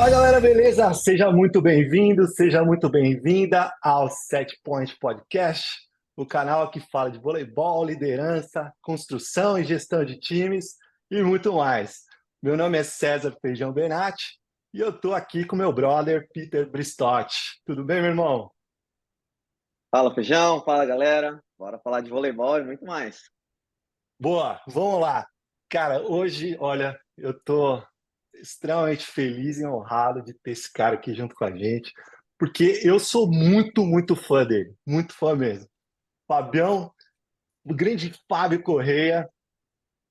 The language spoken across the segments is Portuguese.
Fala galera, beleza? Seja muito bem-vindo, seja muito bem-vinda ao Set Point Podcast, o canal que fala de voleibol, liderança, construção e gestão de times e muito mais. Meu nome é César Feijão Benatti e eu tô aqui com meu brother Peter Bristotti. Tudo bem, meu irmão? Fala, Feijão, fala, galera. Bora falar de voleibol e muito mais. Boa, vamos lá. Cara, hoje, olha, eu tô extremamente feliz e honrado de ter esse cara aqui junto com a gente, porque eu sou muito fã dele, muito fã mesmo. Fabião, o grande Fábio Correia,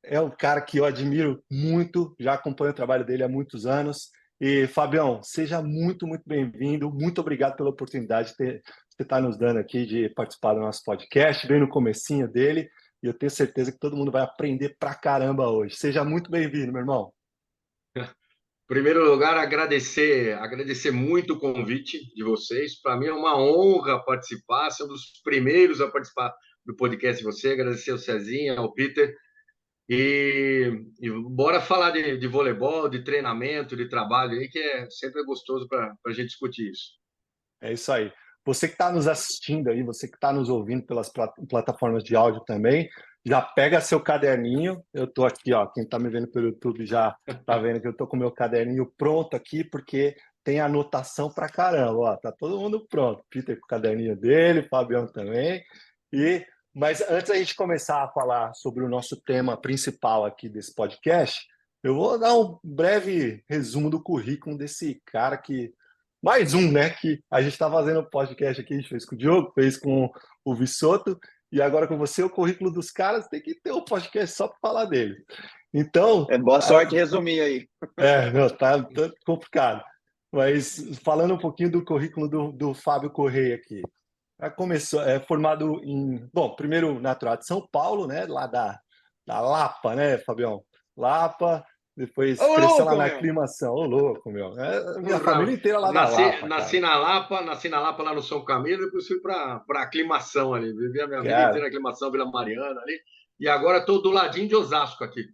é um cara que eu admiro muito, já acompanho o trabalho dele há muitos anos. E, Fabião, seja muito bem-vindo, muito obrigado pela oportunidade que você está nos dando aqui de participar do nosso podcast, bem no comecinho dele, e eu tenho certeza que todo mundo vai aprender pra caramba hoje. Seja muito bem-vindo, meu irmão. Em primeiro lugar, agradecer muito o convite de vocês. Para mim é uma honra participar, ser um dos primeiros a participar do podcast de você. Agradecer ao Cezinha, ao Peter. E bora falar de voleibol, de treinamento, de trabalho aí, que sempre é gostoso para a gente discutir isso. É isso aí. Você que está nos assistindo aí, você que está nos ouvindo pelas plataformas de áudio também, já pega seu caderninho. Eu estou aqui, ó. Quem está me vendo pelo YouTube já está vendo que eu estou com meu caderninho pronto aqui, porque tem anotação pra caramba. Ó, tá todo mundo pronto. Peter com o caderninho dele, Fabião também. Mas antes da gente começar a falar sobre o nosso tema principal aqui desse podcast, eu vou dar um breve resumo do currículo desse cara que mais um, né? Que a gente está fazendo um podcast aqui, a gente fez com o Diogo, fez com o Vissoto, e agora com você, o currículo dos caras tem que ter um podcast só para falar dele. Então. Boa sorte resumir aí. Não, tá complicado. Mas falando um pouquinho do currículo do Fábio Correia aqui. Começou, formado em. Bom, primeiro natural de São Paulo, né? Lá da Lapa, né, Fabião? Lapa. Depois Ô, cresceu louco, lá na meu! aclimação. Ô, louco, meu. Minha família inteira lá da Lapa, Nasci cara. nasci na Lapa, lá no São Camilo, depois fui para aclimação ali. Vivi a minha vida Cara, inteira na aclimação, Vila Mariana ali. E agora estou do ladinho de Osasco aqui.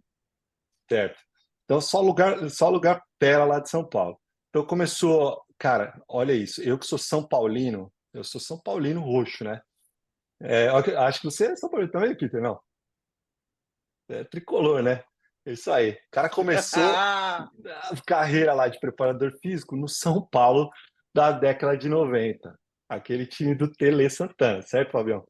certo. Então, só lugar pera lá de São Paulo. Então, começou. Cara, olha isso. Eu que sou São Paulino, eu sou São Paulino roxo, né? Acho que você é São Paulino também, Peter, não? É tricolor, né? É isso aí. O cara começou a carreira lá de preparador físico no São Paulo da década de 90. Aquele time do Tele Santana, certo, Fabião?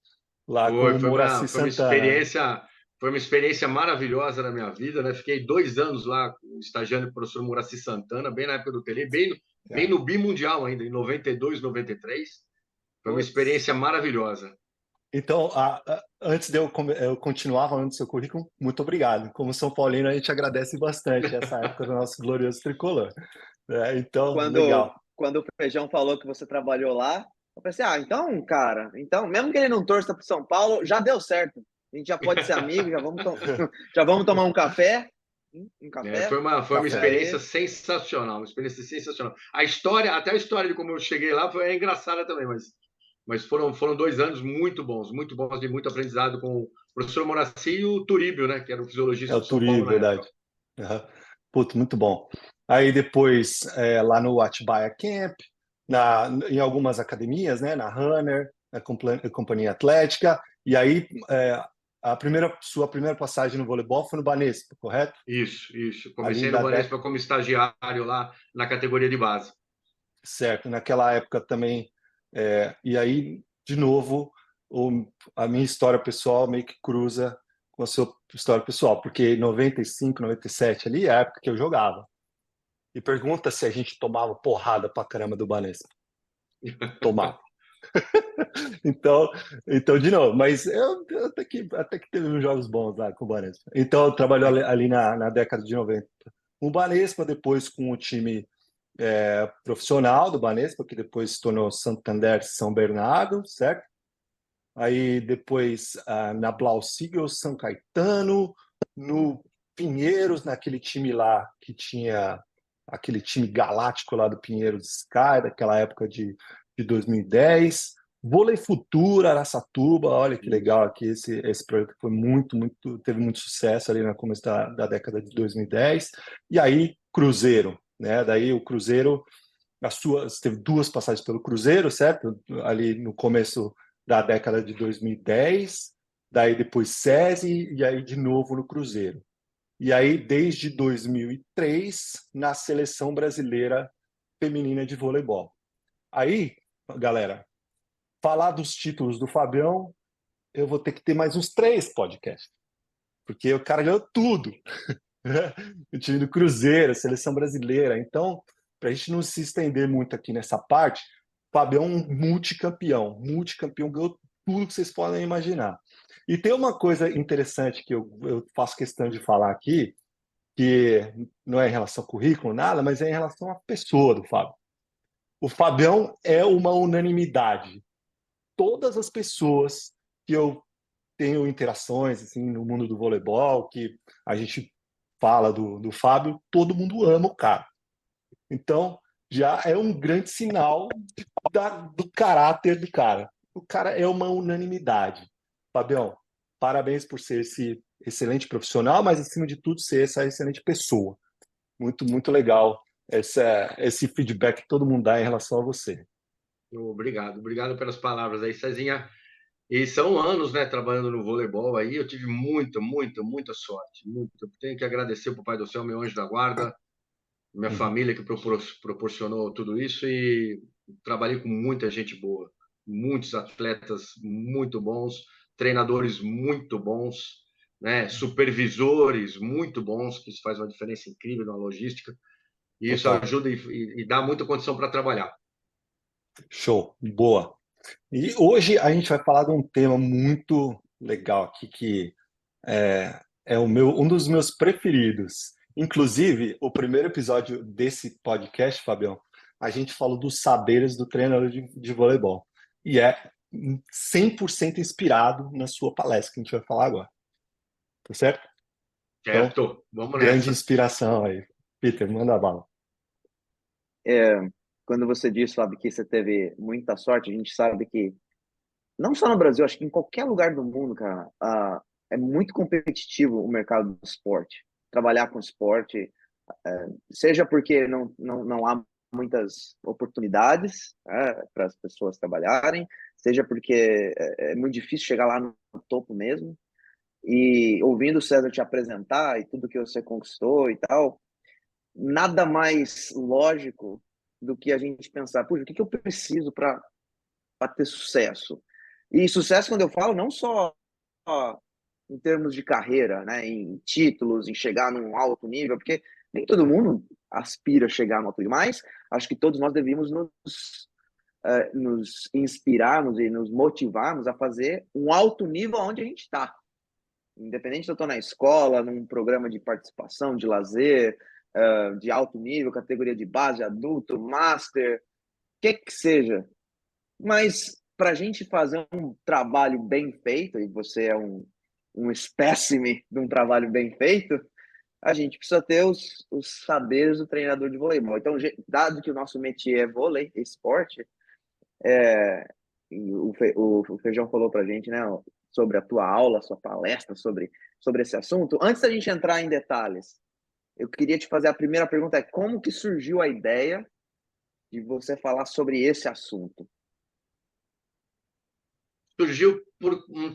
Lá com o Muracy Santana. Foi uma experiência maravilhosa na minha vida, né? Fiquei 2 anos lá estagiando com o professor Muracy Santana, bem na época do Tele, bem no bimundial ainda, em 92, 93. Foi uma experiência maravilhosa. Então, antes de eu continuar falando do seu currículo, muito obrigado. Como São Paulino, a gente agradece bastante essa época do nosso glorioso tricolor. Então, legal. Quando o Feijão falou que você trabalhou lá, eu pensei, então, cara, então, mesmo que ele não torça para São Paulo, já deu certo. A gente já pode ser amigo, já vamos tomar um café. Foi uma experiência sensacional, uma experiência sensacional. Até a história de como eu cheguei lá é engraçada também, mas foram 2 anos muito bons de muito aprendizado com o professor Moraci e o Turíbio, né, que era o fisiologista O do São Paulo Turíbio, na época. verdade. Uhum. Puto, muito bom. Aí depois, lá no Atibaia Camp, em algumas academias, né, na Runner, na Companhia Atlética, e aí sua primeira passagem no voleibol foi no Banespa, correto? Isso. Ali Comecei no Banespa como estagiário lá na categoria de base. Certo, naquela época também. E aí, de novo, a minha história pessoal meio que cruza com a sua história pessoal, porque em 95, 97 ali é a época que eu jogava. E pergunta se a gente tomava porrada pra caramba do Banespa. Tomava. Então, de novo, mas eu até que teve uns jogos bons lá com o Banespa. Então, eu trabalhou ali na década de 90. O Banespa, depois com o time profissional do Banespa, que depois se tornou Santander São Bernardo, certo? Aí depois na Blau Seagulls São Caetano, no Pinheiros, naquele time lá que tinha aquele time galáctico lá do Pinheiros Sky, daquela época de 2010. Vôlei Futura, Araçatuba, olha que legal aqui, esse projeto foi teve muito sucesso ali no começo da década de 2010. E aí, Cruzeiro. né? Daí o Cruzeiro, você teve 2 passagens pelo Cruzeiro, certo? Ali no começo da década de 2010, daí depois SESI e aí de novo no Cruzeiro. E aí desde 2003 na Seleção Brasileira Feminina de Voleibol. Aí, galera, falar dos títulos do Fabião, eu vou ter que ter mais uns 3 podcasts, porque o cara ganhou tudo. O time do Cruzeiro, a seleção brasileira. Então, para a gente não se estender muito aqui nessa parte, o Fabião é um multicampeão, ganhou tudo que vocês podem imaginar. E tem uma coisa interessante que eu faço questão de falar aqui, que não é em relação ao currículo, nada, mas é em relação à pessoa do Fábio. O Fabião é uma unanimidade. Todas as pessoas que eu tenho interações assim no mundo do voleibol, que a gente fala do Fábio, todo mundo ama o cara. Então, já é um grande sinal do caráter do cara. O cara é uma unanimidade. Fabião, parabéns por ser esse excelente profissional, mas acima de tudo ser essa excelente pessoa. Muito, muito legal esse feedback que todo mundo dá em relação a você. Obrigado pelas palavras aí, Cezinha. E são anos, né, trabalhando no voleibol aí, eu tive muita sorte. Eu tenho que agradecer para o Pai do Céu, meu anjo da guarda, minha família que proporcionou tudo isso, e trabalhei com muita gente boa, muitos atletas muito bons, treinadores muito bons, né, supervisores muito bons, que isso faz uma diferença incrível na logística, e isso Total. ajuda e dá muita condição para trabalhar. Show, boa. E hoje a gente vai falar de um tema muito legal aqui, que é um dos meus preferidos. Inclusive, o primeiro episódio desse podcast, Fabião, a gente falou dos saberes do treinador de voleibol. E é 100% inspirado na sua palestra, que a gente vai falar agora. Tá certo? Então, Certo, vamos grande nessa. inspiração aí. Peter, manda bala. Quando você diz, Fábio, que você teve muita sorte, a gente sabe que, não só no Brasil, acho que em qualquer lugar do mundo, cara, é muito competitivo o mercado do esporte. Trabalhar com esporte, seja porque não há muitas oportunidades para as pessoas trabalharem, seja porque é muito difícil chegar lá no topo mesmo. E ouvindo o César te apresentar e tudo que você conquistou e tal, nada mais lógico do que a gente pensar, puxa, o que eu preciso para ter sucesso? E sucesso, quando eu falo, não só em termos de carreira, né, em títulos, em chegar num alto nível, porque nem todo mundo aspira a chegar no alto nível, mas acho que todos nós devíamos nos inspirarmos e nos motivarmos a fazer um alto nível onde a gente está. Independente se eu estou na escola, num programa de participação, de lazer, de alto nível, categoria de base, adulto, master, o que seja. Mas para a gente fazer um trabalho bem feito, e você é um espécime de um trabalho bem feito, a gente precisa ter os saberes do treinador de voleibol. Então, dado que o nosso métier é vôlei, esporte, o Feijão falou para a gente, né, sobre a tua aula, a sua palestra sobre esse assunto. Antes da gente entrar em detalhes, eu queria te fazer a primeira pergunta, como que surgiu a ideia de você falar sobre esse assunto? Surgiu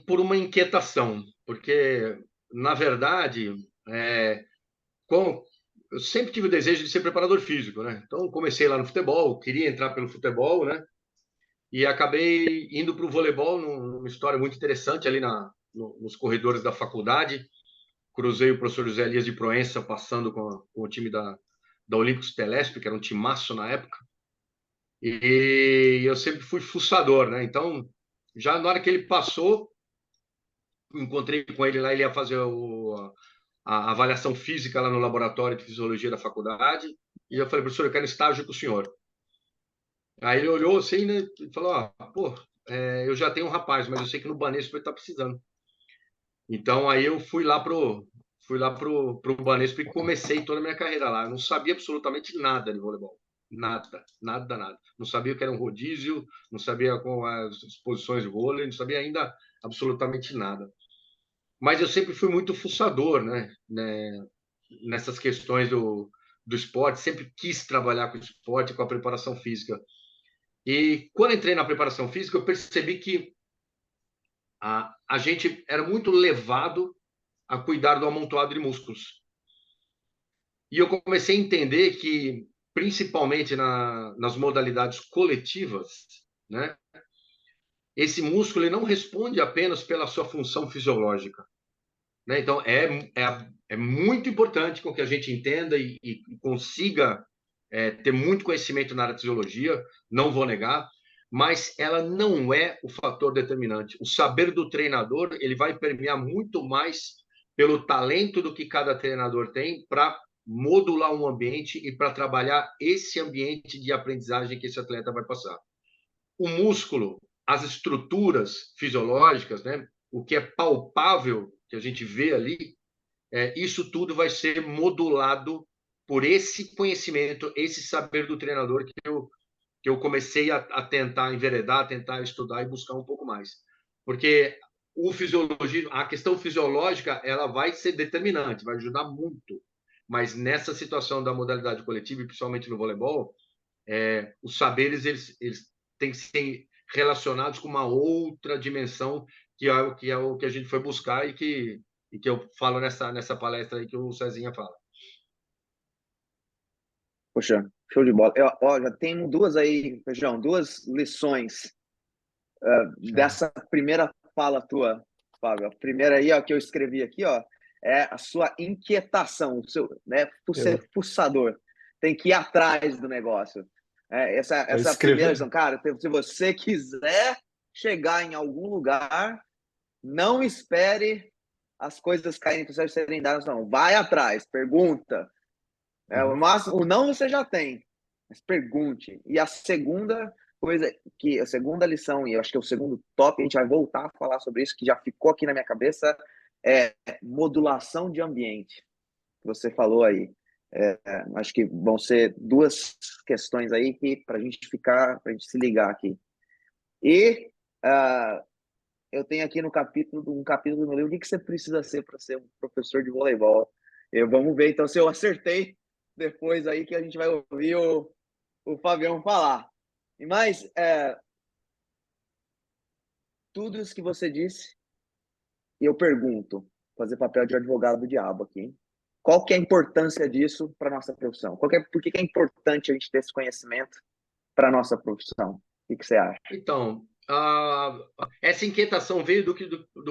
por uma inquietação, porque, na verdade, com, eu sempre tive o desejo de ser preparador físico, né? Então, comecei lá no futebol, queria entrar pelo futebol, né? E acabei indo para o voleibol, numa história muito interessante ali nos corredores da faculdade. Cruzei o professor José Elias de Proença, passando com o time da Olímpicos Telesp, que era um timaço na época. E eu sempre fui fuçador, né? Então, já na hora que ele passou, encontrei com ele lá, ele ia fazer a avaliação física lá no laboratório de fisiologia da faculdade, e eu falei, professor, eu quero estágio com o senhor. Aí ele olhou assim, né, e falou, pô, eu já tenho um rapaz, mas eu sei que no Banespa ele está precisando. Então, aí eu fui lá pro Banespa e comecei toda a minha carreira lá. Eu não sabia absolutamente nada de voleibol. Nada. Não sabia o que era um rodízio, não sabia com as posições de vôlei, não sabia ainda absolutamente nada. Mas eu sempre fui muito fuçador, né? Nessas questões do esporte, sempre quis trabalhar com esporte, com a preparação física. E quando entrei na preparação física, eu percebi que a gente era muito levado a cuidar do amontoado de músculos. E eu comecei a entender que, principalmente nas modalidades coletivas, né, esse músculo ele não responde apenas pela sua função fisiológica. Né? Então, é muito importante com que a gente entenda e consiga ter muito conhecimento na área de fisiologia, não vou negar, mas ela não é o fator determinante. O saber do treinador ele vai permear muito mais pelo talento do que cada treinador tem para modular um ambiente e para trabalhar esse ambiente de aprendizagem que esse atleta vai passar. O músculo, as estruturas fisiológicas, né? O que é palpável, que a gente vê ali, isso tudo vai ser modulado por esse conhecimento, esse saber do treinador que eu comecei a tentar enveredar, tentar estudar e buscar um pouco mais. Porque a questão fisiológica, ela vai ser determinante, vai ajudar muito. Mas nessa situação da modalidade coletiva, e principalmente no voleibol, os saberes eles têm que ser relacionados com uma outra dimensão que é o que a gente foi buscar e que eu falo nessa palestra aí que o Cezinha fala. Poxa, show de bola. Já tenho duas aí, Feijão, duas lições dessa primeira fala tua, Fábio. A primeira aí, ó, que eu escrevi aqui, ó, é a sua inquietação, o seu, né, por ser fuçador. Tem que ir atrás do negócio. Essa primeira lição, cara, se você quiser chegar em algum lugar, não espere as coisas caírem para vocês serem dadas, não. Vai atrás, pergunta. O não você já tem, mas pergunte. E a segunda coisa, a segunda lição, e eu acho que é o segundo top, a gente vai voltar a falar sobre isso, que já ficou aqui na minha cabeça, é modulação de ambiente. Que você falou aí. Acho que vão ser duas questões aí que para a gente se ligar aqui. E eu tenho aqui um capítulo no livro, o que você precisa ser para ser um professor de voleibol. Vamos ver, então, se eu acertei depois aí que a gente vai ouvir o Fabião falar. Mas tudo isso que você disse, eu pergunto, fazer papel de advogado do diabo aqui, hein? Qual que é a importância disso para a nossa profissão? Por que é importante a gente ter esse conhecimento para a nossa profissão? O que você acha? Então, essa inquietação veio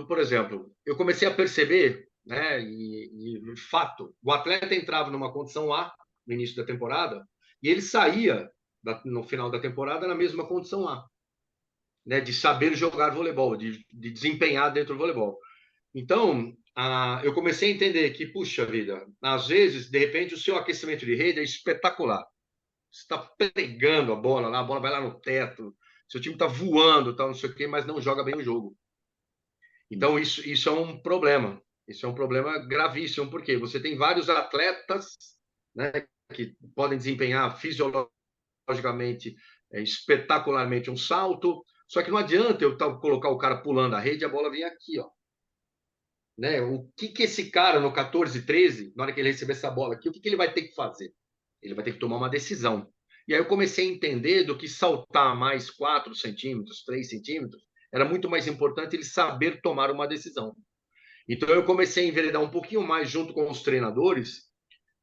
por exemplo, eu comecei a perceber, né, e fato, o atleta entrava numa condição A no início da temporada e ele saía no final da temporada na mesma condição A, né, de saber jogar voleibol, de desempenhar dentro do voleibol. Então, eu comecei a entender que, puxa vida, às vezes, de repente, o seu aquecimento de rede é espetacular. Você está pegando a bola vai lá no teto, seu time está voando, não sei o quê, mas não joga bem o jogo. Então, isso é um problema. Isso é um problema gravíssimo, porque você tem vários atletas, né, que podem desempenhar fisiologicamente, espetacularmente um salto, só que não adianta eu colocar o cara pulando a rede e a bola vem aqui, ó. Né? O que esse cara no 14, 13, na hora que ele receber essa bola aqui, o que ele vai ter que fazer? Ele vai ter que tomar uma decisão. E aí eu comecei a entender do que saltar mais 4 centímetros, 3 centímetros, era muito mais importante ele saber tomar uma decisão. Então eu comecei a enveredar um pouquinho mais junto com os treinadores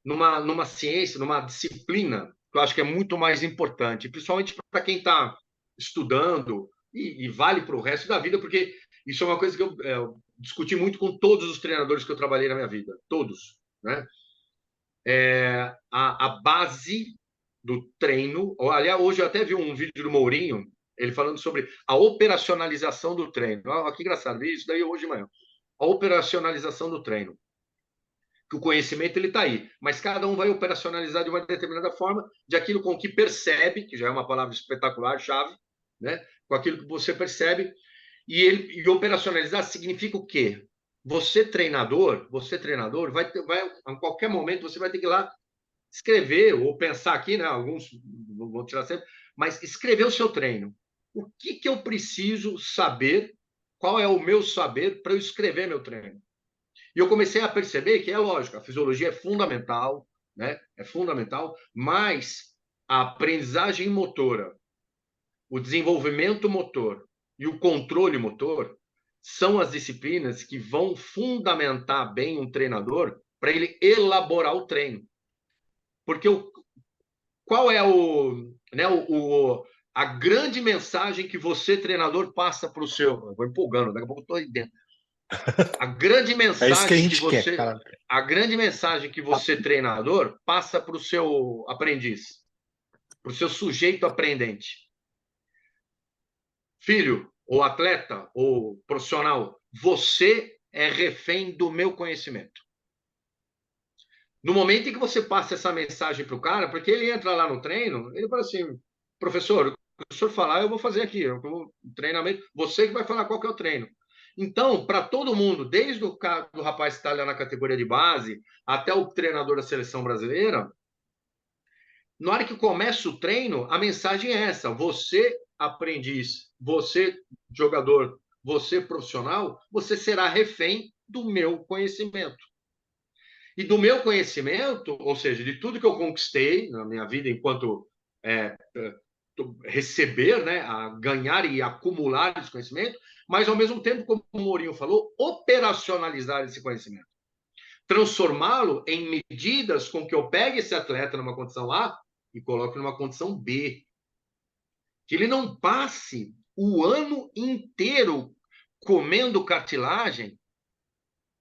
numa ciência, numa disciplina que eu acho que é muito mais importante, principalmente para quem está estudando e vale para o resto da vida, porque isso é uma coisa que eu discuti muito com todos os treinadores que eu trabalhei na minha vida, todos, né? A base do treino, aliás, hoje eu até vi um vídeo do Mourinho, ele falando sobre a operacionalização do treino. Ah, que engraçado, vi isso daí hoje de manhã. A operacionalização do treino. Que o conhecimento ele está aí, mas cada um vai operacionalizar de uma determinada forma, de aquilo com que percebe, que já é uma palavra espetacular, chave, né? Com aquilo que você percebe, e operacionalizar significa o quê? Você treinador, vai a qualquer momento você vai ter que ir lá escrever ou pensar aqui, né? Alguns vão tirar sempre, mas escrever o seu treino. O que eu preciso saber? Qual é o meu saber para eu escrever meu treino? E eu comecei a perceber que é lógico, a fisiologia é fundamental, né? É fundamental, mas a aprendizagem motora, o desenvolvimento motor e o controle motor são as disciplinas que vão fundamentar bem um treinador para ele elaborar o treino. Porque qual é a grande mensagem que você, treinador, passa para o seu... Eu vou empolgando, daqui a pouco eu estou aí dentro. A grande É isso que a mensagem que gente quer, você... cara. A grande mensagem que você, treinador, passa para o seu aprendiz, para o seu sujeito aprendente. Filho, ou atleta, ou profissional, você é refém do meu conhecimento. No momento em que você passa essa mensagem para o cara, porque ele entra lá no treino, ele fala assim, professor, o que o senhor falar, eu vou fazer aqui. Treinamento, você que vai falar qual que é o treino. Então, para todo mundo, desde o do rapaz que está lá na categoria de base, até o treinador da seleção brasileira, na hora que começa o treino, a mensagem é essa: você, aprendiz, você, jogador, você, profissional, você será refém do meu conhecimento. E do meu conhecimento, ou seja, de tudo que eu conquistei na minha vida enquanto receber, né, a ganhar e acumular esse conhecimento, mas, ao mesmo tempo, como o Mourinho falou, operacionalizar esse conhecimento. Transformá-lo em medidas com que eu pegue esse atleta numa condição A e coloque numa condição B. Que ele não passe o ano inteiro comendo cartilagem,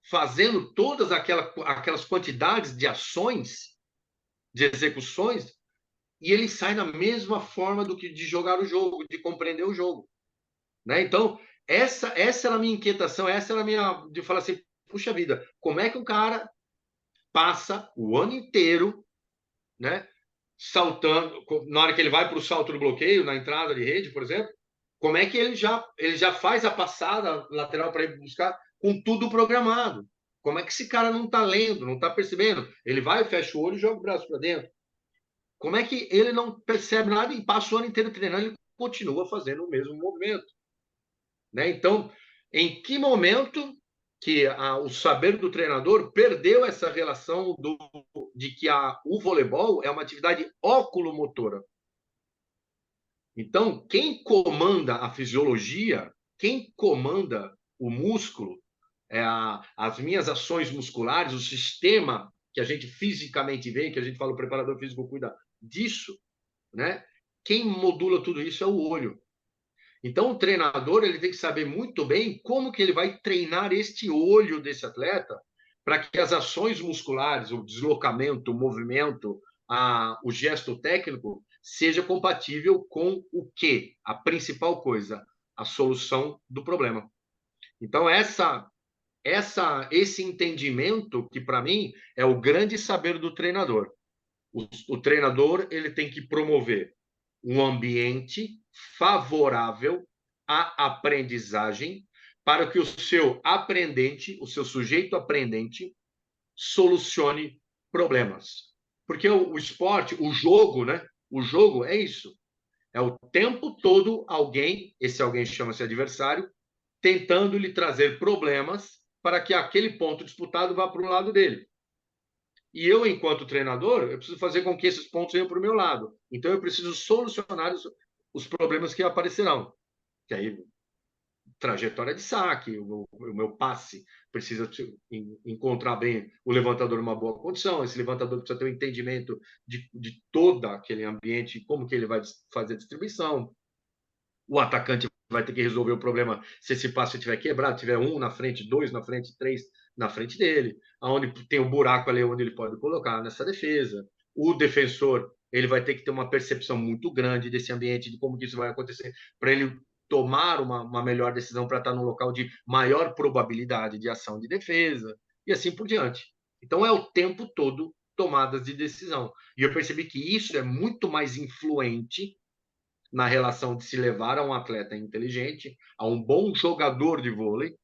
fazendo todas aquelas quantidades de ações, de execuções, e ele sai da mesma forma do que de jogar o jogo, de compreender o jogo. Né? Então, essa era a minha inquietação, essa era a minha... de falar assim, puxa vida, como é que um cara passa o ano inteiro, né, saltando, na hora que ele vai para o salto do bloqueio, na entrada de rede, por exemplo, como é que ele já faz a passada lateral para ir buscar com tudo programado? Como é que esse cara não está lendo, não está percebendo? Ele vai, fecha o olho e joga o braço para dentro. Como é que ele não percebe nada e passa o ano inteiro treinando e continua fazendo o mesmo movimento? Né? Então, em que momento que o saber do treinador perdeu essa relação de que o voleibol é uma atividade oculomotora? Então, quem comanda a fisiologia, quem comanda o músculo, as minhas ações musculares, o sistema que a gente fisicamente vê, que a gente fala, o preparador físico cuida disso, né? Quem modula tudo isso é o olho. Então, o treinador ele tem que saber muito bem como que ele vai treinar este olho desse atleta para que as ações musculares, o deslocamento, o movimento, o gesto técnico seja compatível com o quê? A principal coisa, a solução do problema. Então, esse entendimento que, para mim, é o grande saber do treinador. O treinador ele tem que promover um ambiente favorável à aprendizagem para que o seu aprendente, o seu sujeito aprendente, solucione problemas. Porque o esporte, o jogo, né? O jogo é isso. É o tempo todo alguém, esse alguém chama-se adversário, tentando lhe trazer problemas para que aquele ponto disputado vá para o lado dele. E eu, enquanto treinador, eu preciso fazer com que esses pontos venham para o meu lado. Então, eu preciso solucionar os problemas que aparecerão. Que aí, trajetória de saque, o meu passe precisa encontrar bem o levantador numa boa condição. Esse levantador precisa ter um entendimento de todo aquele ambiente, como que ele vai fazer a distribuição. O atacante vai ter que resolver o problema se esse passe estiver quebrado, tiver um na frente, dois na frente, três na frente dele, aonde tem um buraco ali onde ele pode colocar nessa defesa. O defensor ele vai ter que ter uma percepção muito grande desse ambiente, de como que isso vai acontecer, para ele tomar uma melhor decisão para estar num local de maior probabilidade de ação de defesa, e assim por diante. Então, é o tempo todo tomadas de decisão. E eu percebi que isso é muito mais influente na relação de se levar a um atleta inteligente, a um bom jogador de vôlei,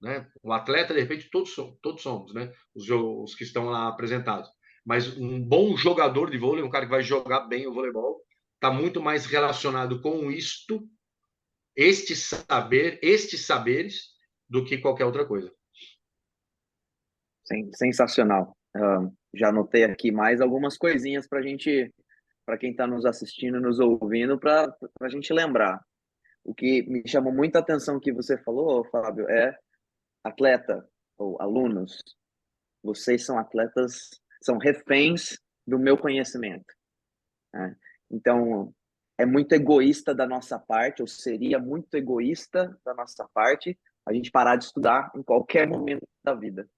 né? O atleta, de repente, todos somos, né? Os que estão lá apresentados. Mas um bom jogador de vôlei, um cara que vai jogar bem o voleibol, está muito mais relacionado com estes saberes, do que qualquer outra coisa. Sensacional. Já anotei aqui mais algumas coisinhas para gente, para quem está nos assistindo, nos ouvindo, para a gente lembrar. O que me chamou muita atenção que você falou, Fábio, é atleta ou alunos. Vocês são atletas, são reféns do meu conhecimento, né? Então, é muito egoísta da nossa parte, ou seria muito egoísta da nossa parte, a gente parar de estudar em qualquer momento da vida.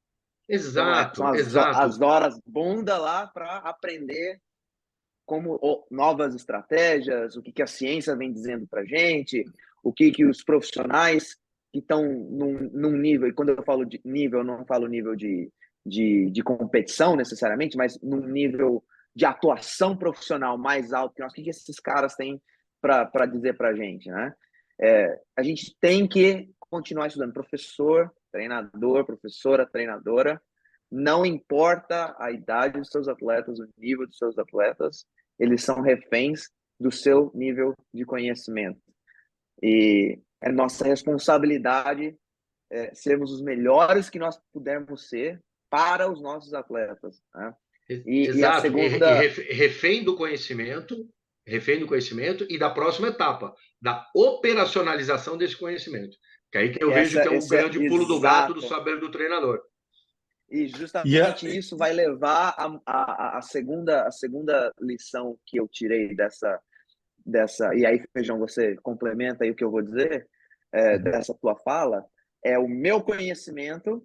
Então, são Exato, exato. as horas bunda lá para aprender como novas estratégias, o que a ciência vem dizendo para a gente, o que os profissionais que estão num nível, e quando eu falo de nível, eu não falo nível de competição necessariamente, mas num nível de atuação profissional mais alto que nós, o que esses caras têm para dizer para a gente, né? A gente tem que continuar estudando. Professor, treinador, professora, treinadora, não importa a idade dos seus atletas, o nível dos seus atletas, eles são reféns do seu nível de conhecimento. E é nossa responsabilidade sermos os melhores que nós pudermos ser para os nossos atletas, né? E a Exato, segunda... refém do conhecimento e da próxima etapa, da operacionalização desse conhecimento. Que é aí que eu vejo que é o grande pulo do gato do saber do treinador. E justamente isso vai levar a segunda lição que eu tirei dessa... E aí, Feijão, você complementa aí o que eu vou dizer, dessa tua fala, é o meu conhecimento,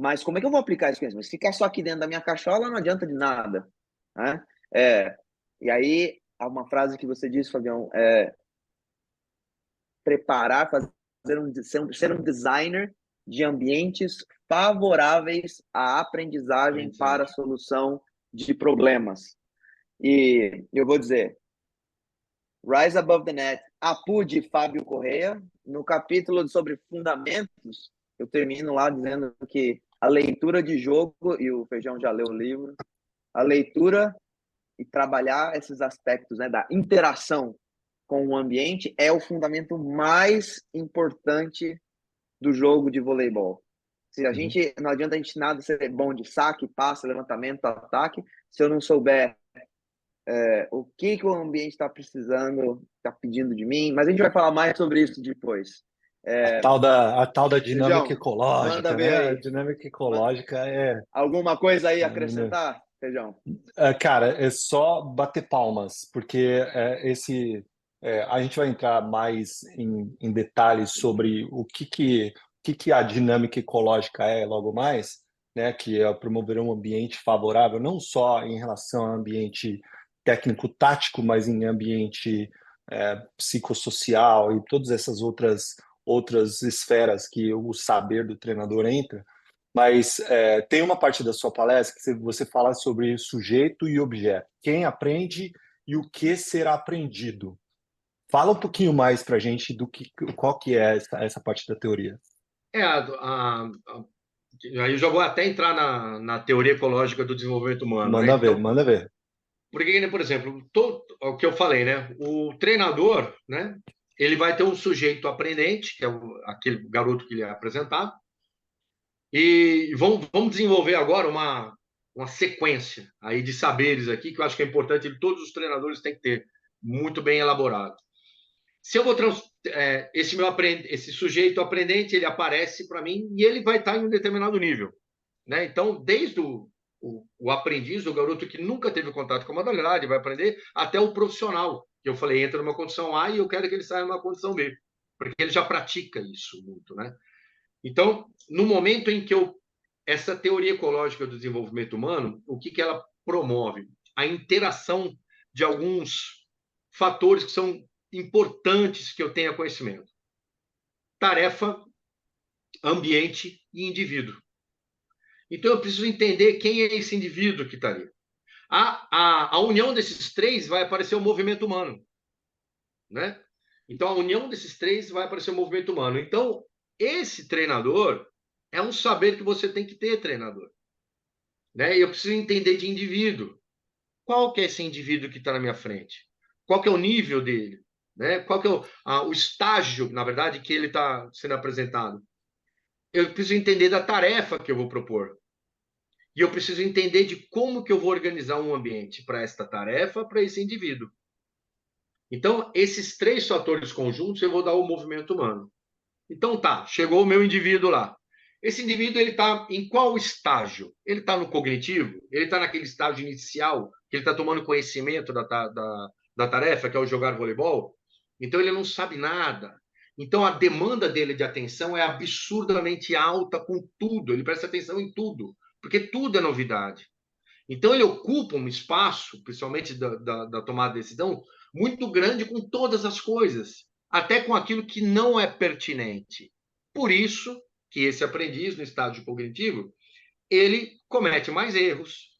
mas como é que eu vou aplicar esse conhecimento? Se ficar só aqui dentro da minha cachola, não adianta de nada, né? E aí, há uma frase que você disse, Fabião, preparar, ser um designer de ambientes favoráveis à aprendizagem para a solução de problemas. E eu vou dizer, Rise Above the Net, Apu de Fábio Correia, no capítulo sobre fundamentos, eu termino lá dizendo que a leitura de jogo, e o Feijão já leu o livro, a leitura e trabalhar esses aspectos, né, da interação com o ambiente é o fundamento mais importante do jogo de voleibol. Se a gente, não adianta a gente nada ser bom de saque, passe, levantamento, ataque, se eu não souber o que o ambiente está precisando, está pedindo de mim, mas a gente vai falar mais sobre isso depois. A tal da dinâmica Feijão, manda ecológica, ver né? A aí. dinâmica ecológica Alguma coisa aí a acrescentar, Feijão? Cara, é só bater palmas, porque a gente vai entrar mais em detalhes sobre o que a dinâmica ecológica é logo mais, né? Que é promover um ambiente favorável, não só em relação ao ambiente técnico-tático, mas em ambiente psicossocial e todas essas outras esferas que o saber do treinador entra. Mas tem uma parte da sua palestra que você fala sobre sujeito e objeto. Quem aprende e o que será aprendido. Fala um pouquinho mais para a gente qual que é essa parte da teoria. Aí eu já vou até entrar na teoria ecológica do desenvolvimento humano, né? Manda ver, Então, manda ver. porque, por exemplo, o que eu falei, né? O treinador, né? Ele vai ter um sujeito aprendente, que é aquele garoto que ele é apresentado, e vamos desenvolver agora uma sequência aí de saberes aqui, que eu acho que é importante, e todos os treinadores têm que ter muito bem elaborado. Se eu vou esse sujeito aprendente, ele aparece para mim e ele vai estar em um determinado nível, né? Então, desde o aprendiz, o garoto que nunca teve contato com a modalidade, vai aprender, até o profissional, que eu falei, entra numa condição A e eu quero que ele saia numa condição B, porque ele já pratica isso muito, né? Então, no momento em que essa teoria ecológica do desenvolvimento humano, o que ela promove? A interação de alguns fatores que são importantes que eu tenha conhecimento. Tarefa, ambiente e indivíduo. Então, eu preciso entender quem é esse indivíduo que está ali. A união desses três vai aparecer o movimento humano, né? Então, a união desses três vai aparecer o movimento humano. Então, esse treinador é um saber que você tem que ter, treinador, né? E eu preciso entender de indivíduo. Qual que é esse indivíduo que está na minha frente? Qual que é o nível dele? Né? Qual que é o estágio, na verdade, que ele está sendo apresentado? Eu preciso entender da tarefa que eu vou propor. E eu preciso entender de como que eu vou organizar um ambiente para esta tarefa, para esse indivíduo. Então, esses três fatores conjuntos, eu vou dar o movimento humano. Então, tá, chegou o meu indivíduo lá. Esse indivíduo, ele está em qual estágio? Ele está no cognitivo? Ele está naquele estágio inicial, que ele está tomando conhecimento da tarefa, que é o jogar voleibol? Então, ele não sabe nada. Então, a demanda dele de atenção é absurdamente alta com tudo. Ele presta atenção em tudo, porque tudo é novidade. Então, ele ocupa um espaço, principalmente da tomada de decisão, muito grande com todas as coisas, até com aquilo que não é pertinente. Por isso que esse aprendiz, no estágio cognitivo, ele comete mais erros,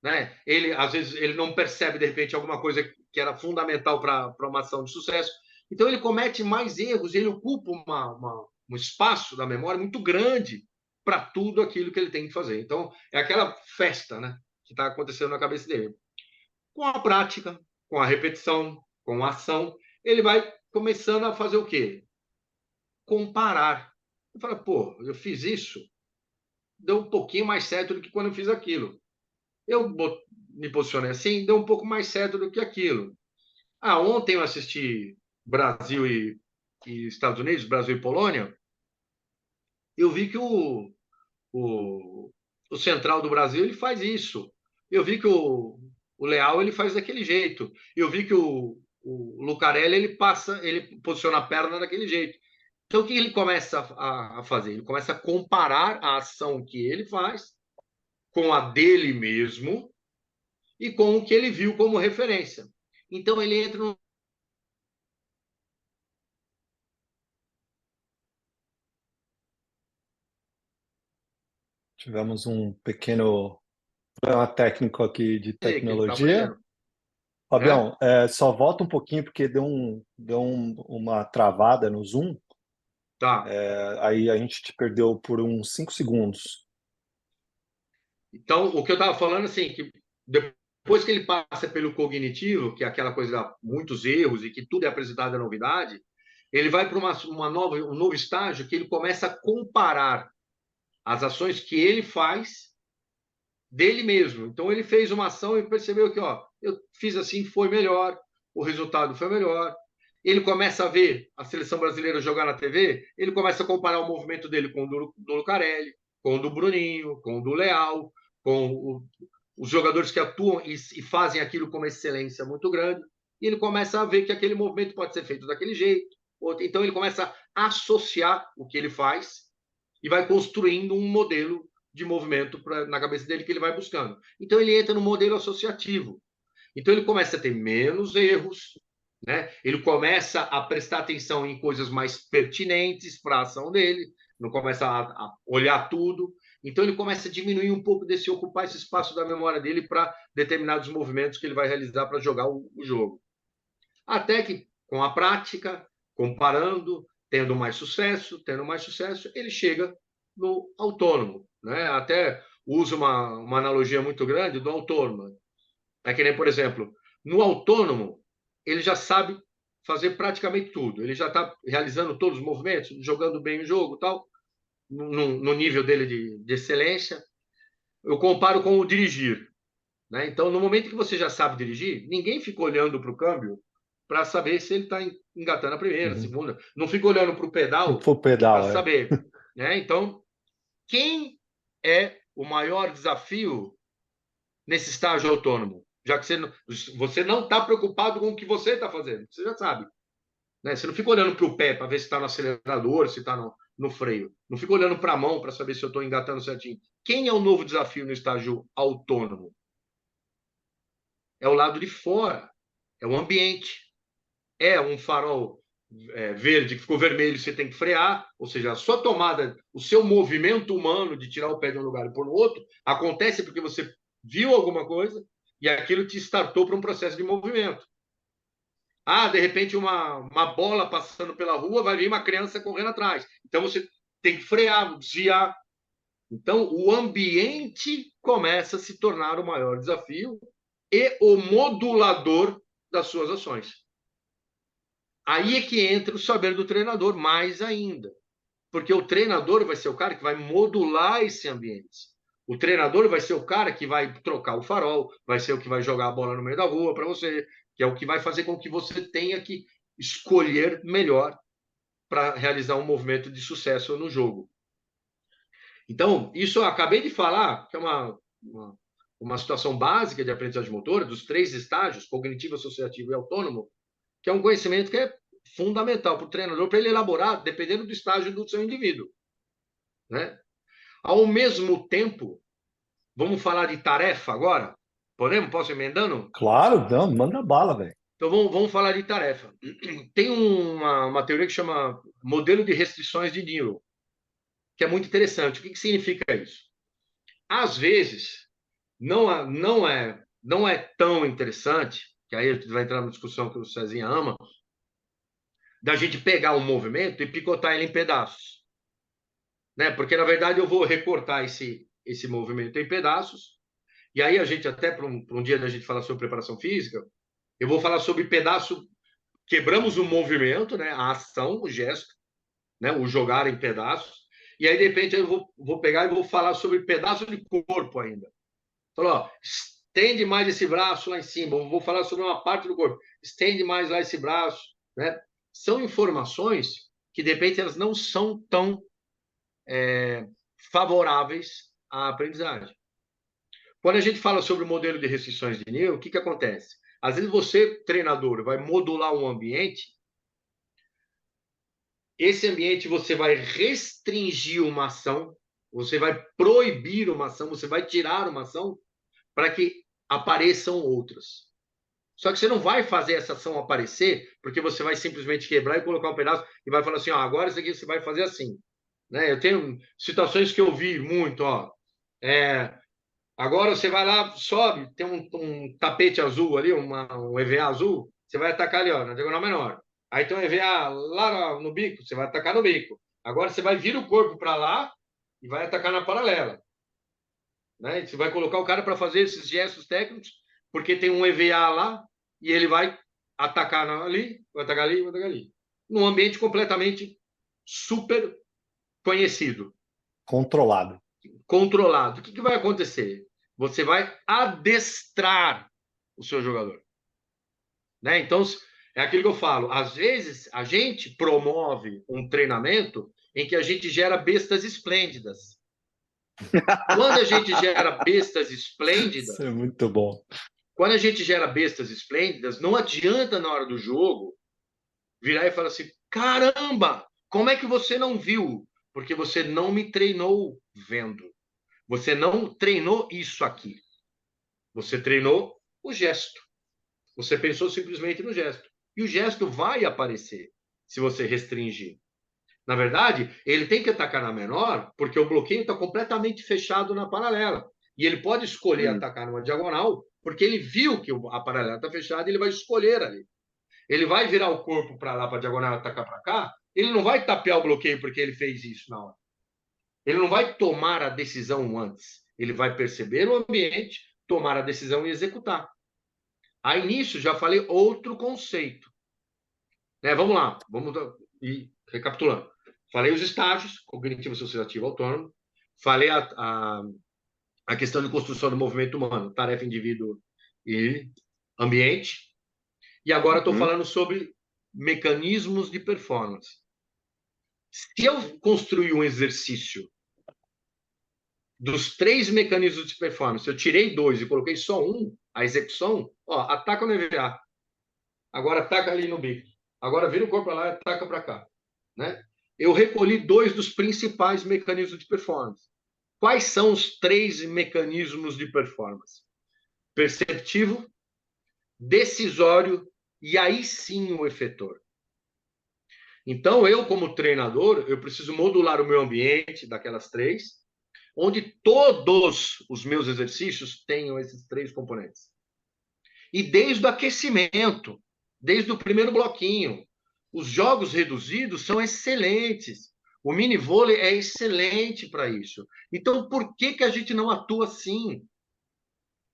né? Ele, às vezes, ele não percebe, de repente, alguma coisa que era fundamental para uma ação de sucesso. Então, ele comete mais erros, ele ocupa um espaço da memória muito grande para tudo aquilo que ele tem que fazer. Então, é aquela festa, né, que está acontecendo na cabeça dele. Com a prática, com a repetição, com a ação, ele vai começando a fazer o quê? Comparar. Ele fala, pô, eu fiz isso, deu um pouquinho mais certo do que quando eu fiz aquilo. Eu me posicionei assim, deu um pouco mais certo do que aquilo. Ah, ontem eu assisti Brasil e Estados Unidos, Brasil e Polônia, eu vi que o, o central do Brasil ele faz isso. Eu vi que o Leal ele faz daquele jeito. Eu vi que o Lucarelli ele posiciona a perna daquele jeito. Então o que ele começa a fazer? Ele começa a comparar a ação que ele faz com a dele mesmo e com o que ele viu como referência. Então ele entra no Tivemos um pequeno problema técnico aqui de que ele está tecnologia. aprendendo, né? Fabião, só volta um pouquinho porque uma travada no Zoom. Tá. Aí a gente te perdeu por uns 5 segundos. Então, o que eu estava falando, assim, que depois que ele passa pelo cognitivo, que é aquela coisa de muitos erros e que tudo é apresentado a novidade, ele vai para um novo estágio que ele começa a comparar as ações que ele faz dele mesmo. Então, ele fez uma ação e percebeu que, ó, eu fiz assim, foi melhor, o resultado foi melhor. Ele começa a ver a seleção brasileira jogar na TV, ele começa a comparar o movimento dele com o do Lucarelli, com o do Bruninho, com o do Leal, com os jogadores que atuam e fazem aquilo com uma excelência muito grande. E ele começa a ver que aquele movimento pode ser feito daquele jeito. Então, ele começa a associar o que ele faz e vai construindo um modelo de movimento na cabeça dele que ele vai buscando. Então, ele entra no modelo associativo. Então, ele começa a ter menos erros, né? Ele começa a prestar atenção em coisas mais pertinentes para a ação dele, não começa a olhar tudo. Então, ele começa a diminuir um pouco desse ocupar esse espaço da memória dele para determinados movimentos que ele vai realizar para jogar o jogo. Até que, com a prática, comparando, tendo mais sucesso, ele chega no autônomo, né? Até uso uma analogia muito grande do autônomo. É que nem, por exemplo, no autônomo, ele já sabe fazer praticamente tudo. Ele já está realizando todos os movimentos, jogando bem o jogo, tal, no nível dele de excelência. Eu comparo com o dirigir, né? Então, no momento que você já sabe dirigir, ninguém fica olhando para o câmbio para saber se ele está engatando a primeira, a Uhum. segunda. Não fica olhando para o pedal Full para pedal, saber, né? Então, quem é o maior desafio nesse estágio autônomo? Já que você não está preocupado com o que você está fazendo, você já sabe. Né? Você não fica olhando para o pé para ver se está no acelerador, se está no freio. Não fica olhando para a mão para saber se eu estou engatando certinho. Quem é o novo desafio no estágio autônomo? É o lado de fora, é o ambiente. É um farol verde que ficou vermelho, você tem que frear, ou seja, a sua tomada, o seu movimento humano de tirar o pé de um lugar e pôr no outro, acontece porque você viu alguma coisa e aquilo te startou para um processo de movimento. Ah, de repente uma bola passando pela rua, vai vir uma criança correndo atrás. Então você tem que frear, desviar. Então o ambiente começa a se tornar o maior desafio e o modulador das suas ações. Aí é que entra o saber do treinador, mais ainda. Porque o treinador vai ser o cara que vai modular esse ambiente. O treinador vai ser o cara que vai trocar o farol, vai ser o que vai jogar a bola no meio da rua para você, que é o que vai fazer com que você tenha que escolher melhor para realizar um movimento de sucesso no jogo. Então, isso eu acabei de falar, que é uma situação básica de aprendizagem motora, dos 3 estágios, cognitivo, associativo e autônomo, que é um conhecimento que é fundamental para o treinador, para ele elaborar, dependendo do estágio do seu indivíduo. Né? Ao mesmo tempo, vamos falar de tarefa agora? Podemos? Posso ir emendando? Claro, não, manda bala, velho. Então, vamos falar de tarefa. Tem uma teoria que chama modelo de restrições de Newell, que é muito interessante. O que significa isso? Às vezes, não é tão interessante, que aí a gente vai entrar numa discussão que o Cezinha ama, da gente pegar um movimento e picotar ele em pedaços. Né? Porque, na verdade, eu vou recortar esse movimento em pedaços, e aí a gente, até para um dia da gente falar sobre preparação física, eu vou falar sobre pedaço, quebramos o movimento, né? A ação, o gesto, né? O jogar em pedaços, e aí, de repente, eu vou pegar e vou falar sobre pedaço de corpo ainda. Falou, ó, estende mais esse braço lá em cima, eu vou falar sobre uma parte do corpo, estende mais lá esse braço, né? São informações que, de repente, elas não são tão favoráveis à aprendizagem. Quando a gente fala sobre o modelo de restrições de Newell, o que acontece? Às vezes você, treinador, vai modular um ambiente, esse ambiente você vai restringir uma ação, você vai proibir uma ação, você vai tirar uma ação para que apareçam outras. Só que você não vai fazer essa ação aparecer porque você vai simplesmente quebrar e colocar um pedaço e vai falar assim, ó, agora isso aqui você vai fazer assim. Né? Eu tenho situações que eu vi muito, ó. Agora você vai lá, sobe, tem um tapete azul ali, um EVA azul, você vai atacar ali, ó, na diagonal menor. Aí tem um EVA lá no bico, você vai atacar no bico. Agora você vai vir o corpo para lá e vai atacar na paralela. Né? Você vai colocar o cara para fazer esses gestos técnicos, porque tem um EVA lá e ele vai atacar ali, vai atacar ali, vai atacar ali. Num ambiente completamente super conhecido. Controlado. Controlado. O que vai acontecer? Você vai adestrar o seu jogador. Né? Então, é aquilo que eu falo. Às vezes, a gente promove um treinamento em que a gente gera bestas esplêndidas. Quando a gente gera bestas esplêndidas... Isso é muito bom. Quando a gente gera bestas esplêndidas, não adianta, na hora do jogo, virar e falar assim, caramba, como é que você não viu? Porque você não me treinou vendo. Você não treinou isso aqui. Você treinou o gesto. Você pensou simplesmente no gesto. E o gesto vai aparecer se você restringir. Na verdade, ele tem que atacar na menor porque o bloqueio está completamente fechado na paralela. E ele pode escolher atacar numa diagonal porque ele viu que a paralela está fechada e ele vai escolher ali. Ele vai virar o corpo para lá, para a diagonal, atacar para cá. Ele não vai tapear o bloqueio porque ele fez isso na hora. Ele não vai tomar a decisão antes. Ele vai perceber o ambiente, tomar a decisão e executar. Aí, nisso, já falei outro conceito. Né? Vamos lá, vamos ir recapitulando. Falei os estágios, cognitivo, associativo, autônomo. Falei a questão de construção do movimento humano, tarefa, indivíduo e ambiente. E agora estou falando sobre mecanismos de performance. Se eu construir um exercício dos 3 mecanismos de performance, eu tirei 2 e coloquei só um, a execução, ó, ataca no EVA. Agora ataca ali no bico. Agora vira o corpo para lá e ataca para cá. Né? Eu recolhi 2 dos principais mecanismos de performance. Quais são os 3 mecanismos de performance? Perceptivo, decisório e aí sim o efetor. Então, eu, como treinador, eu preciso modular o meu ambiente daquelas 3, onde todos os meus exercícios tenham esses 3 componentes. E desde o aquecimento, desde o primeiro bloquinho, os jogos reduzidos são excelentes. O mini vôlei é excelente para isso. Então, por que a gente não atua assim?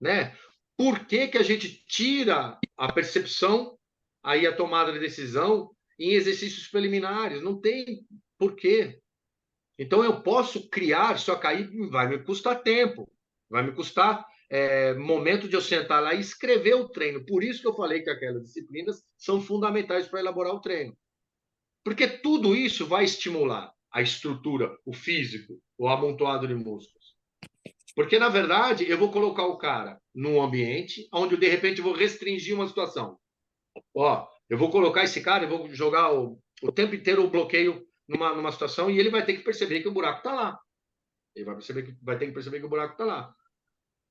Né? Por que a gente tira a percepção, aí a tomada de decisão, em exercícios preliminares? Não tem porquê. Então, eu posso criar, só que aí vai me custar tempo, vai me custar momento de eu sentar lá e escrever o treino. Por isso que eu falei que aquelas disciplinas são fundamentais para elaborar o treino. Porque tudo isso vai estimular a estrutura, o físico, o amontoado de músculos. Porque, na verdade, eu vou colocar o cara num ambiente onde, de repente, eu vou restringir uma situação. Ó, eu vou colocar esse cara, eu vou jogar o tempo inteiro o bloqueio numa situação e ele vai ter que perceber que o buraco está lá. Ele vai ter que perceber que o buraco está lá.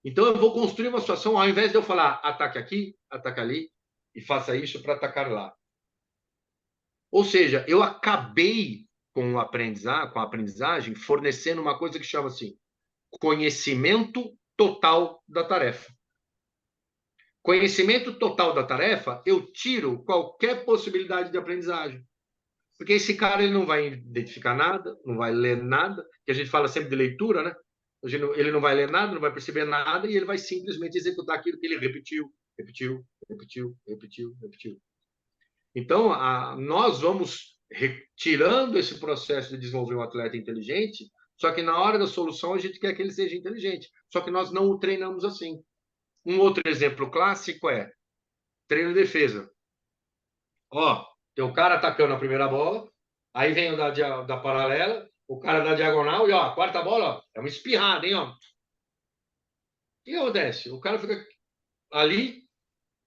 Então, eu vou construir uma situação, ao invés de eu falar ataque aqui, ataque ali, e faça isso para atacar lá. Ou seja, eu acabei com a aprendizagem fornecendo uma coisa que chama assim, conhecimento total da tarefa. Conhecimento total da tarefa, eu tiro qualquer possibilidade de aprendizagem. Porque esse cara ele não vai identificar nada, não vai ler nada, que a gente fala sempre de leitura, né? Ele não vai ler nada, não vai perceber nada, e ele vai simplesmente executar aquilo que ele repetiu. Então, nós vamos retirando esse processo de desenvolver um atleta inteligente, só que na hora da solução a gente quer que ele seja inteligente. Só que nós não o treinamos assim. Um outro exemplo clássico é treino de defesa. Ó, tem o cara atacando a primeira bola, aí vem o da paralela, o cara da diagonal, e ó, a quarta bola, ó, é uma espirrada, hein, ó. O que acontece? O cara fica ali,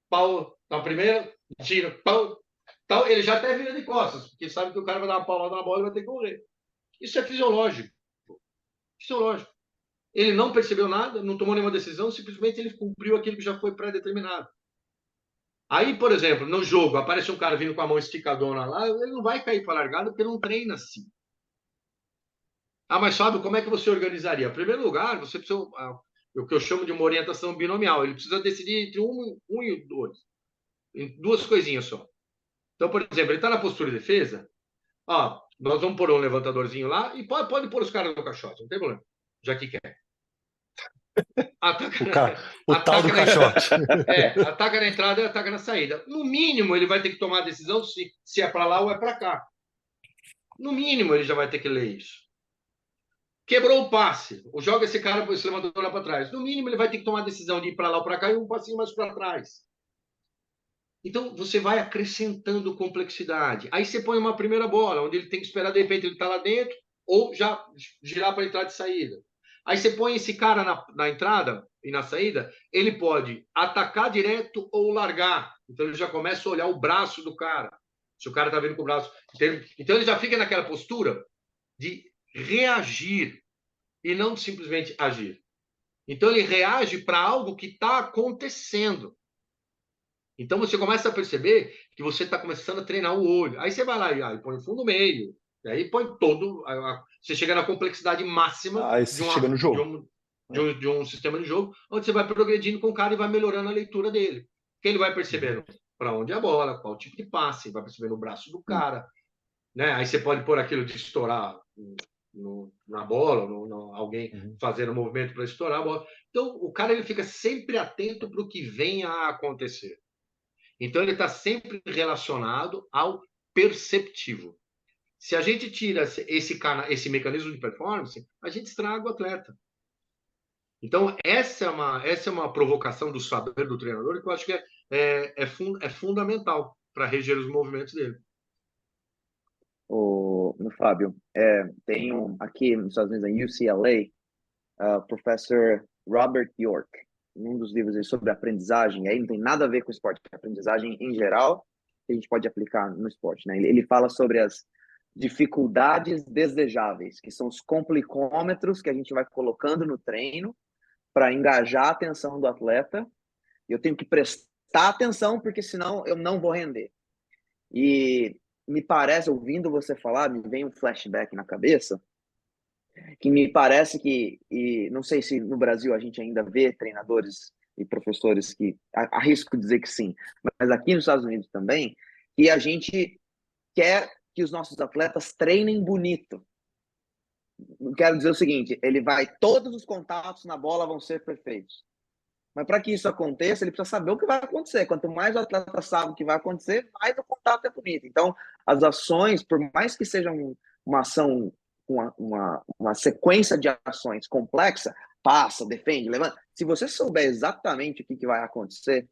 pau na primeira, tira, pau, tal, ele já até vira de costas, porque sabe que o cara vai dar uma paulada na bola e vai ter que correr. Isso é fisiológico. Fisiológico. Ele não percebeu nada, não tomou nenhuma decisão, simplesmente ele cumpriu aquilo que já foi pré-determinado. Aí, por exemplo, no jogo, aparece um cara vindo com a mão esticadona lá, ele não vai cair para a largada porque não treina assim. Ah, mas Fábio, como é que você organizaria? Em primeiro lugar, você precisa, o que eu chamo de uma orientação binomial. Ele precisa decidir entre um e dois. Em duas coisinhas só. Então, por exemplo, ele está na postura de defesa, ó, nós vamos pôr um levantadorzinho lá e pode pôr os caras no caixote, não tem problema, já que quer. Ataca, o tal do caixote. Ataca na entrada e ataca na saída. No mínimo, ele vai ter que tomar a decisão se é para lá ou é para cá. No mínimo, ele já vai ter que ler isso. Quebrou o passe, ou joga esse cara, esse levantador lá para trás. No mínimo, ele vai ter que tomar a decisão de ir para lá ou para cá e um passinho mais para trás. Então, você vai acrescentando complexidade. Aí você põe uma primeira bola, onde ele tem que esperar, de repente, ele está lá dentro, ou já girar para entrada e saída. Aí você põe esse cara na entrada e na saída, ele pode atacar direto ou largar. Então, ele já começa a olhar o braço do cara. Se o cara está vindo com o braço. Então, ele já fica naquela postura de reagir e não simplesmente agir. Então, ele reage para algo que está acontecendo. Então você começa a perceber que você está começando a treinar o olho. Aí você vai lá e põe o fundo meio. E aí põe todo. Você chega na complexidade máxima chega no jogo. De um sistema de jogo, onde você vai progredindo com o cara e vai melhorando a leitura dele. Porque ele vai percebendo para onde é a bola, qual tipo de passe, vai percebendo o braço do cara. Né? Aí você pode pôr aquilo de estourar na bola, alguém fazendo movimento para estourar a bola. Então o cara ele fica sempre atento para o que venha a acontecer. Então, ele está sempre relacionado ao perceptivo. Se a gente tira esse mecanismo de performance, a gente estraga o atleta. Então, essa é uma provocação do saber do treinador que eu acho que é fundamental para reger os movimentos dele. Fábio, tem aqui nos Estados Unidos, em UCLA, professor Robert York, um dos livros sobre aprendizagem, aí não tem nada a ver com esporte, aprendizagem em geral, que a gente pode aplicar no esporte, né? Ele fala sobre as dificuldades desejáveis, que são os complicômetros que a gente vai colocando no treino para engajar a atenção do atleta. Eu tenho que prestar atenção, porque senão eu não vou render. E me parece, ouvindo você falar, me vem um flashback na cabeça, que me parece que, e não sei se no Brasil a gente ainda vê treinadores e professores que, arrisco dizer que sim, mas aqui nos Estados Unidos também, que a gente quer que os nossos atletas treinem bonito. Quero dizer o seguinte, todos os contatos na bola vão ser perfeitos. Mas para que isso aconteça, ele precisa saber o que vai acontecer. Quanto mais o atleta sabe o que vai acontecer, mais o contato é bonito. Então, as ações, por mais que sejam uma ação com uma sequência de ações complexa, passa, defende, levanta. Se você souber exatamente o que vai acontecer,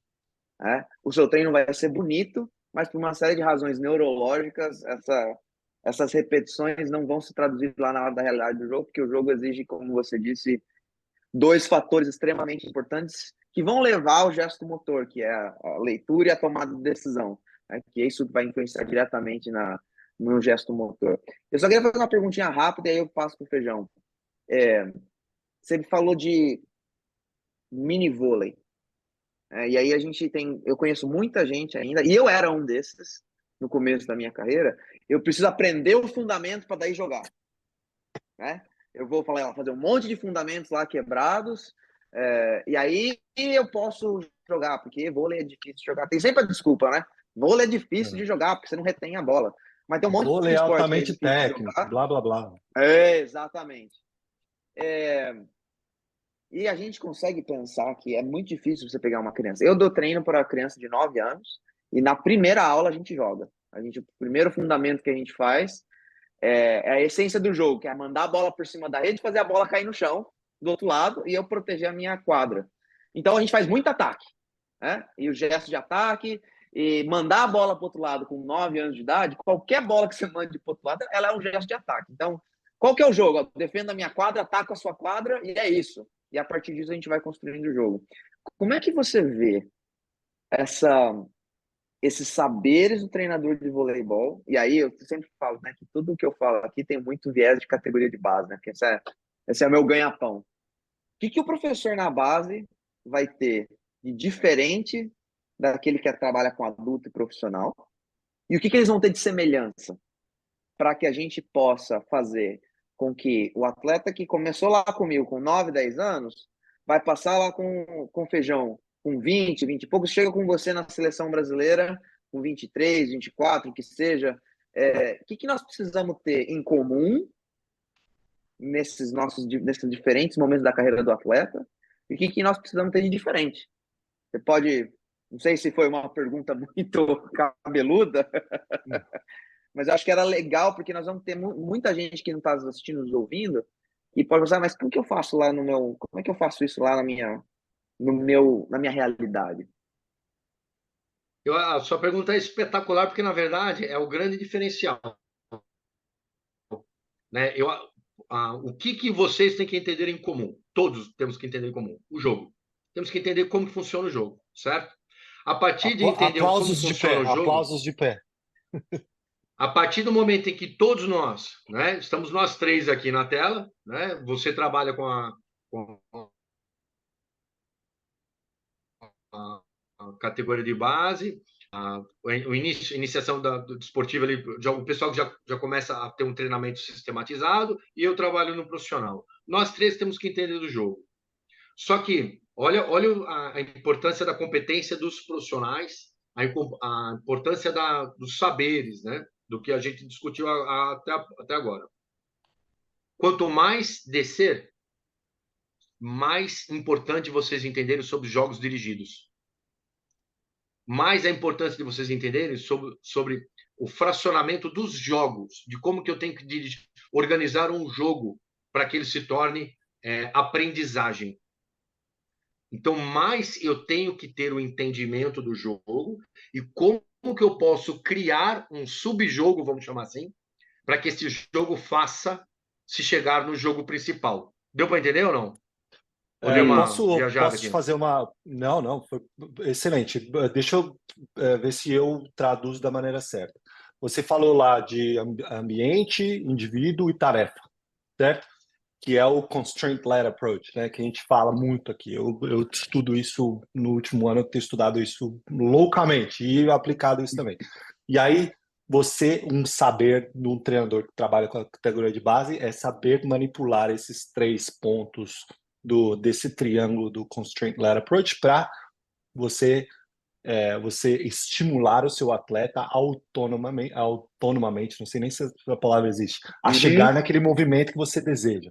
o seu treino vai ser bonito, mas por uma série de razões neurológicas, essas repetições não vão se traduzir lá na hora da realidade do jogo, porque o jogo exige, como você disse, dois fatores extremamente importantes que vão levar ao gesto motor, que é a leitura e a tomada de decisão, que isso vai influenciar diretamente no gesto motor. Eu só queria fazer uma perguntinha rápida e aí eu passo para o Feijão. Você falou de mini vôlei. E aí eu conheço muita gente ainda, e eu era um desses no começo da minha carreira. Eu preciso aprender o fundamento para daí jogar. Eu vou fazer um monte de fundamentos lá quebrados, e aí eu posso jogar, porque vôlei é difícil de jogar. Tem sempre a desculpa, né? Vôlei é difícil de jogar, porque você não retém a bola. Mas tem um monte Vôlei de é esporte que é altamente difícil de técnico, jogar. blá, blá, blá. Exatamente. E a gente consegue pensar que é muito difícil você pegar uma criança. Eu dou treino para criança de 9 anos e na primeira aula a gente joga. O primeiro fundamento que a gente faz é a essência do jogo, que é mandar a bola por cima da rede, fazer a bola cair no chão do outro lado e eu proteger a minha quadra. Então a gente faz muito ataque, e o gesto de ataque, e mandar a bola para o outro lado com 9 anos de idade, qualquer bola que você mande para o outro lado, ela é um gesto de ataque. Então, qual que é o jogo? Eu defendo a minha quadra, ataco a sua quadra e é isso. E a partir disso a gente vai construindo o jogo. Como é que você vê esses saberes do treinador de voleibol? E aí eu sempre falo, né, que tudo que eu falo aqui tem muito viés de categoria de base, né? Porque esse é o meu ganha-pão. O que o professor na base vai ter de diferente daquele que trabalha com adulto e profissional? E o que eles vão ter de semelhança para que a gente possa fazer com que o atleta que começou lá comigo com 9, 10 anos, vai passar lá com Feijão com 20, 20 e poucos, chega com você na seleção brasileira com 23, 24, que seja. O que nós precisamos ter em comum nesses diferentes momentos da carreira do atleta e o que nós precisamos ter de diferente? Você pode... Não sei se foi uma pergunta muito cabeluda, mas eu acho que era legal, porque nós vamos ter muita gente que não está assistindo, nos ouvindo, e pode pensar, mas como que eu faço lá como é que eu faço isso lá na minha realidade? A sua pergunta é espetacular, porque, na verdade, é o grande diferencial. Né? O que vocês têm que entender em comum? Todos temos que entender em comum. O jogo. Temos que entender como que funciona o jogo, certo? A partir de entender como funciona o jogo... Aplausos de pé. A partir do momento em que todos nós, né, estamos nós três aqui na tela, né, você trabalha com a categoria de base, iniciação do desportivo ali, o pessoal que já começa a ter um treinamento sistematizado, e eu trabalho no profissional. Nós três temos que entender do jogo. Só que, olha a importância da competência dos profissionais, a importância dos saberes, né? Do que a gente discutiu até agora. Quanto mais descer, mais importante vocês entenderem sobre jogos dirigidos. Mais a importância de vocês entenderem sobre o fracionamento dos jogos, de como que eu tenho que organizar um jogo para que ele se torne aprendizagem. Então, mais eu tenho que ter o entendimento do jogo e como que eu posso criar um subjogo, vamos chamar assim, para que esse jogo faça se chegar no jogo principal. Deu para entender ou não? Posso te fazer uma... Não, foi excelente. Deixa eu ver se eu traduzo da maneira certa. Você falou lá de ambiente, indivíduo e tarefa, certo? Que é o Constraint-Led Approach, né? Que a gente fala muito aqui. Eu estudo isso no último ano, eu tenho estudado isso loucamente e aplicado isso também. E aí, um saber de um treinador que trabalha com a categoria de base é saber manipular esses 3 pontos desse triângulo do Constraint-Led Approach para você estimular o seu atleta autonomamente, não sei nem se a palavra existe, a chegar naquele movimento que você deseja.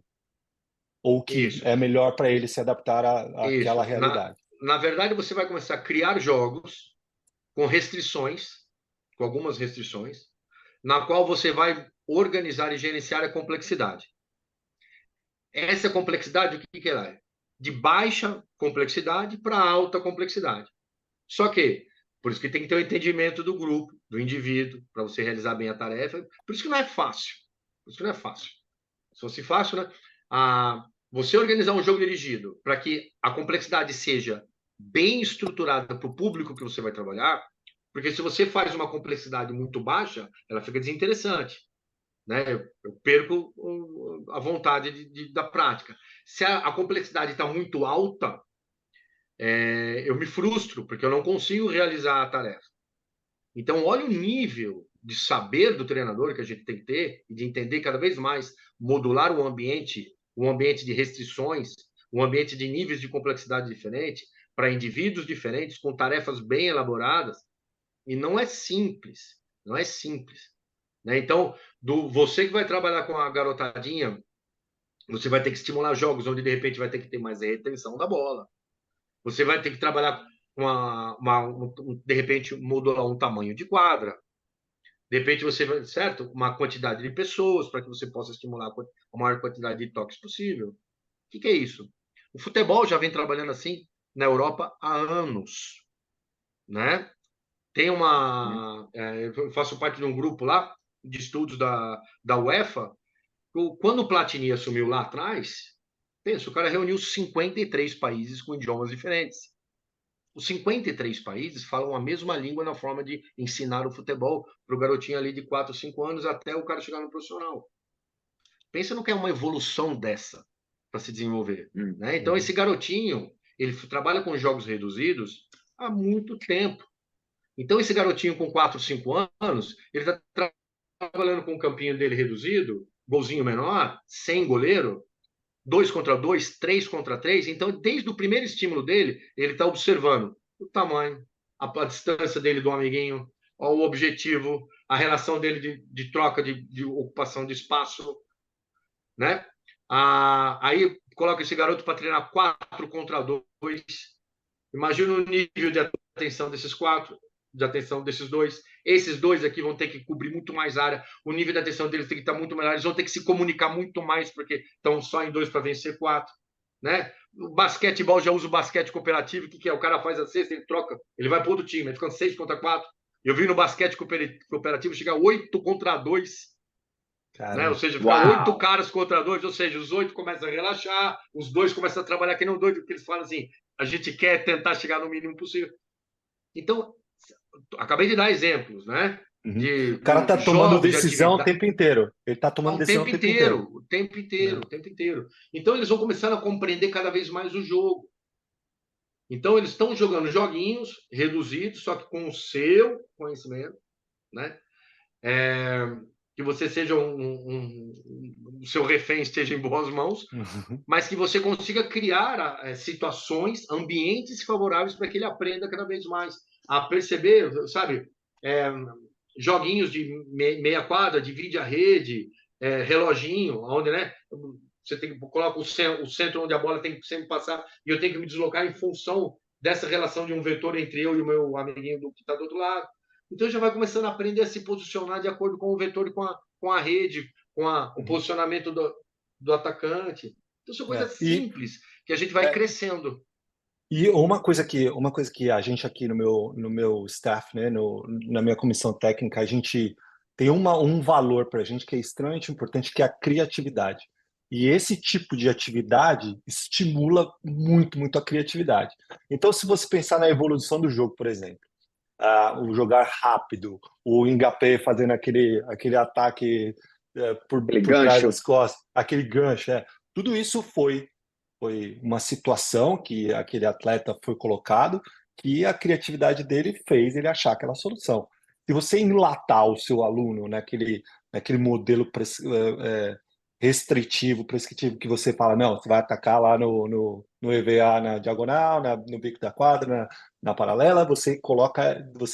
Ou que é melhor para ele se adaptar àquela realidade. Na verdade, você vai começar a criar jogos com restrições, com algumas restrições, na qual você vai organizar e gerenciar a complexidade. Essa complexidade, o que ela é? De baixa complexidade para alta complexidade. Só que, por isso que tem que ter o entendimento do grupo, do indivíduo, para você realizar bem a tarefa. Por isso que não é fácil. Por isso que não é fácil. Se fosse fácil, né? Você organizar um jogo dirigido para que a complexidade seja bem estruturada para o público que você vai trabalhar, porque se você faz uma complexidade muito baixa, ela fica desinteressante, né? Eu perco a vontade da prática. Se a complexidade está muito alta, eu me frustro, porque eu não consigo realizar a tarefa. Então, olha o nível de saber do treinador que a gente tem que ter e de entender cada vez mais, modular um ambiente de restrições, um ambiente de níveis de complexidade diferente, para indivíduos diferentes, com tarefas bem elaboradas, e não é simples, não é simples. Né? Então, você que vai trabalhar com a garotadinha, você vai ter que estimular jogos onde, de repente, vai ter que ter mais retenção da bola. Você vai ter que trabalhar com de repente, modular um tamanho de quadra. De repente, você vai, certo? Uma quantidade de pessoas para que você possa estimular a maior quantidade de toques possível. O que é isso? O futebol já vem trabalhando assim na Europa há anos, né? Tem eu faço parte de um grupo lá de estudos da UEFA. Quando o Platini assumiu lá atrás, pensa, o cara reuniu 53 países com idiomas diferentes. Os 53 países falam a mesma língua na forma de ensinar o futebol para o garotinho ali de 4, 5 anos até o cara chegar no profissional. Pensa no que é uma evolução dessa para se desenvolver. Né? Então, esse garotinho, ele trabalha com jogos reduzidos há muito tempo. Então, esse garotinho com 4, 5 anos, ele está trabalhando com o campinho dele reduzido, golzinho menor, sem goleiro, 2 contra 2, 3 contra 3. Então, desde o primeiro estímulo dele, ele está observando o tamanho, a distância dele do amiguinho, o objetivo, a relação dele de troca de ocupação de espaço. Né? Aí coloca esse garoto para treinar 4 contra 2. Imagina o nível de atenção desses 4, de atenção desses 2. Esses 2 aqui vão ter que cobrir muito mais área. O nível de atenção deles tem que estar muito melhor. Eles vão ter que se comunicar muito mais, porque estão só em 2 para vencer 4. Né? O basquetebol já usa o basquete cooperativo. O que é? O cara faz a cesta, ele troca, ele vai para outro time, ele fica 6 contra 4. Eu vi no basquete cooperativo chegar 8 contra 2. Né? Ou seja, ficar 8 caras contra 2, ou seja, os 8 começam a relaxar, os 2 começam a trabalhar que não doido, porque eles falam assim, a gente quer tentar chegar no mínimo possível. Então, acabei de dar exemplos, né? O cara está tomando decisão o tempo inteiro. Ele está tomando decisão o tempo inteiro. Então, eles vão começar a compreender cada vez mais o jogo. Então, eles estão jogando joguinhos reduzidos, só que com o seu conhecimento, né? Que você seja o seu refém esteja em boas mãos, mas que você consiga criar situações, ambientes favoráveis para que ele aprenda cada vez mais a perceber, sabe, joguinhos de meia quadra, divide a rede, reloginho, onde, né, você coloca o centro onde a bola tem que sempre passar e eu tenho que me deslocar em função dessa relação de um vetor entre eu e o meu amiguinho que está do outro lado. Então, já vai começando a aprender a se posicionar de acordo com o vetor e com a rede, com o posicionamento do atacante. Então, são coisas simples que a gente vai crescendo. E uma coisa que a gente aqui no meu staff, né, na minha comissão técnica, a gente tem um valor para a gente que é extremamente importante, que é a criatividade. E esse tipo de atividade estimula muito, muito a criatividade. Então, se você pensar na evolução do jogo, por exemplo, o jogar rápido, o Mbappé fazendo aquele ataque por trás das costas, aquele gancho, tudo isso foi uma situação que aquele atleta foi colocado, que a criatividade dele fez ele achar aquela solução. Se você enlatar o seu aluno naquele modelo restritivo, prescritivo, que você fala, não, você vai atacar lá no EVA na diagonal, no bico da quadra, na paralela, você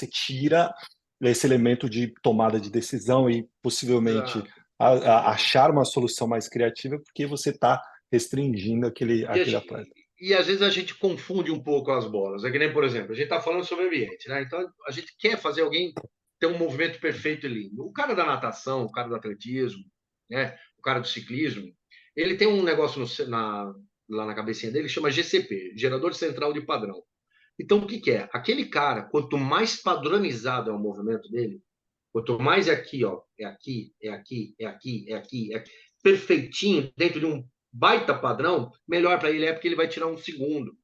tira esse elemento de tomada de decisão e possivelmente achar uma solução mais criativa, porque você está restringindo aquele atleta. E às vezes a gente confunde um pouco as bolas. É que nem, por exemplo, a gente está falando sobre o ambiente, né? Então a gente quer fazer alguém ter um movimento perfeito e lindo. O cara da natação, o cara do atletismo, né? O cara do ciclismo, ele tem um negócio lá na cabecinha dele que chama GCP, Gerador Central de Padrão. Então, o que que é? Aquele cara, quanto mais padronizado é o movimento dele, quanto mais é aqui, ó, é aqui, é aqui, é aqui, é aqui, é aqui, perfeitinho, dentro de um baita padrão, melhor para ele é porque ele vai tirar um segundo.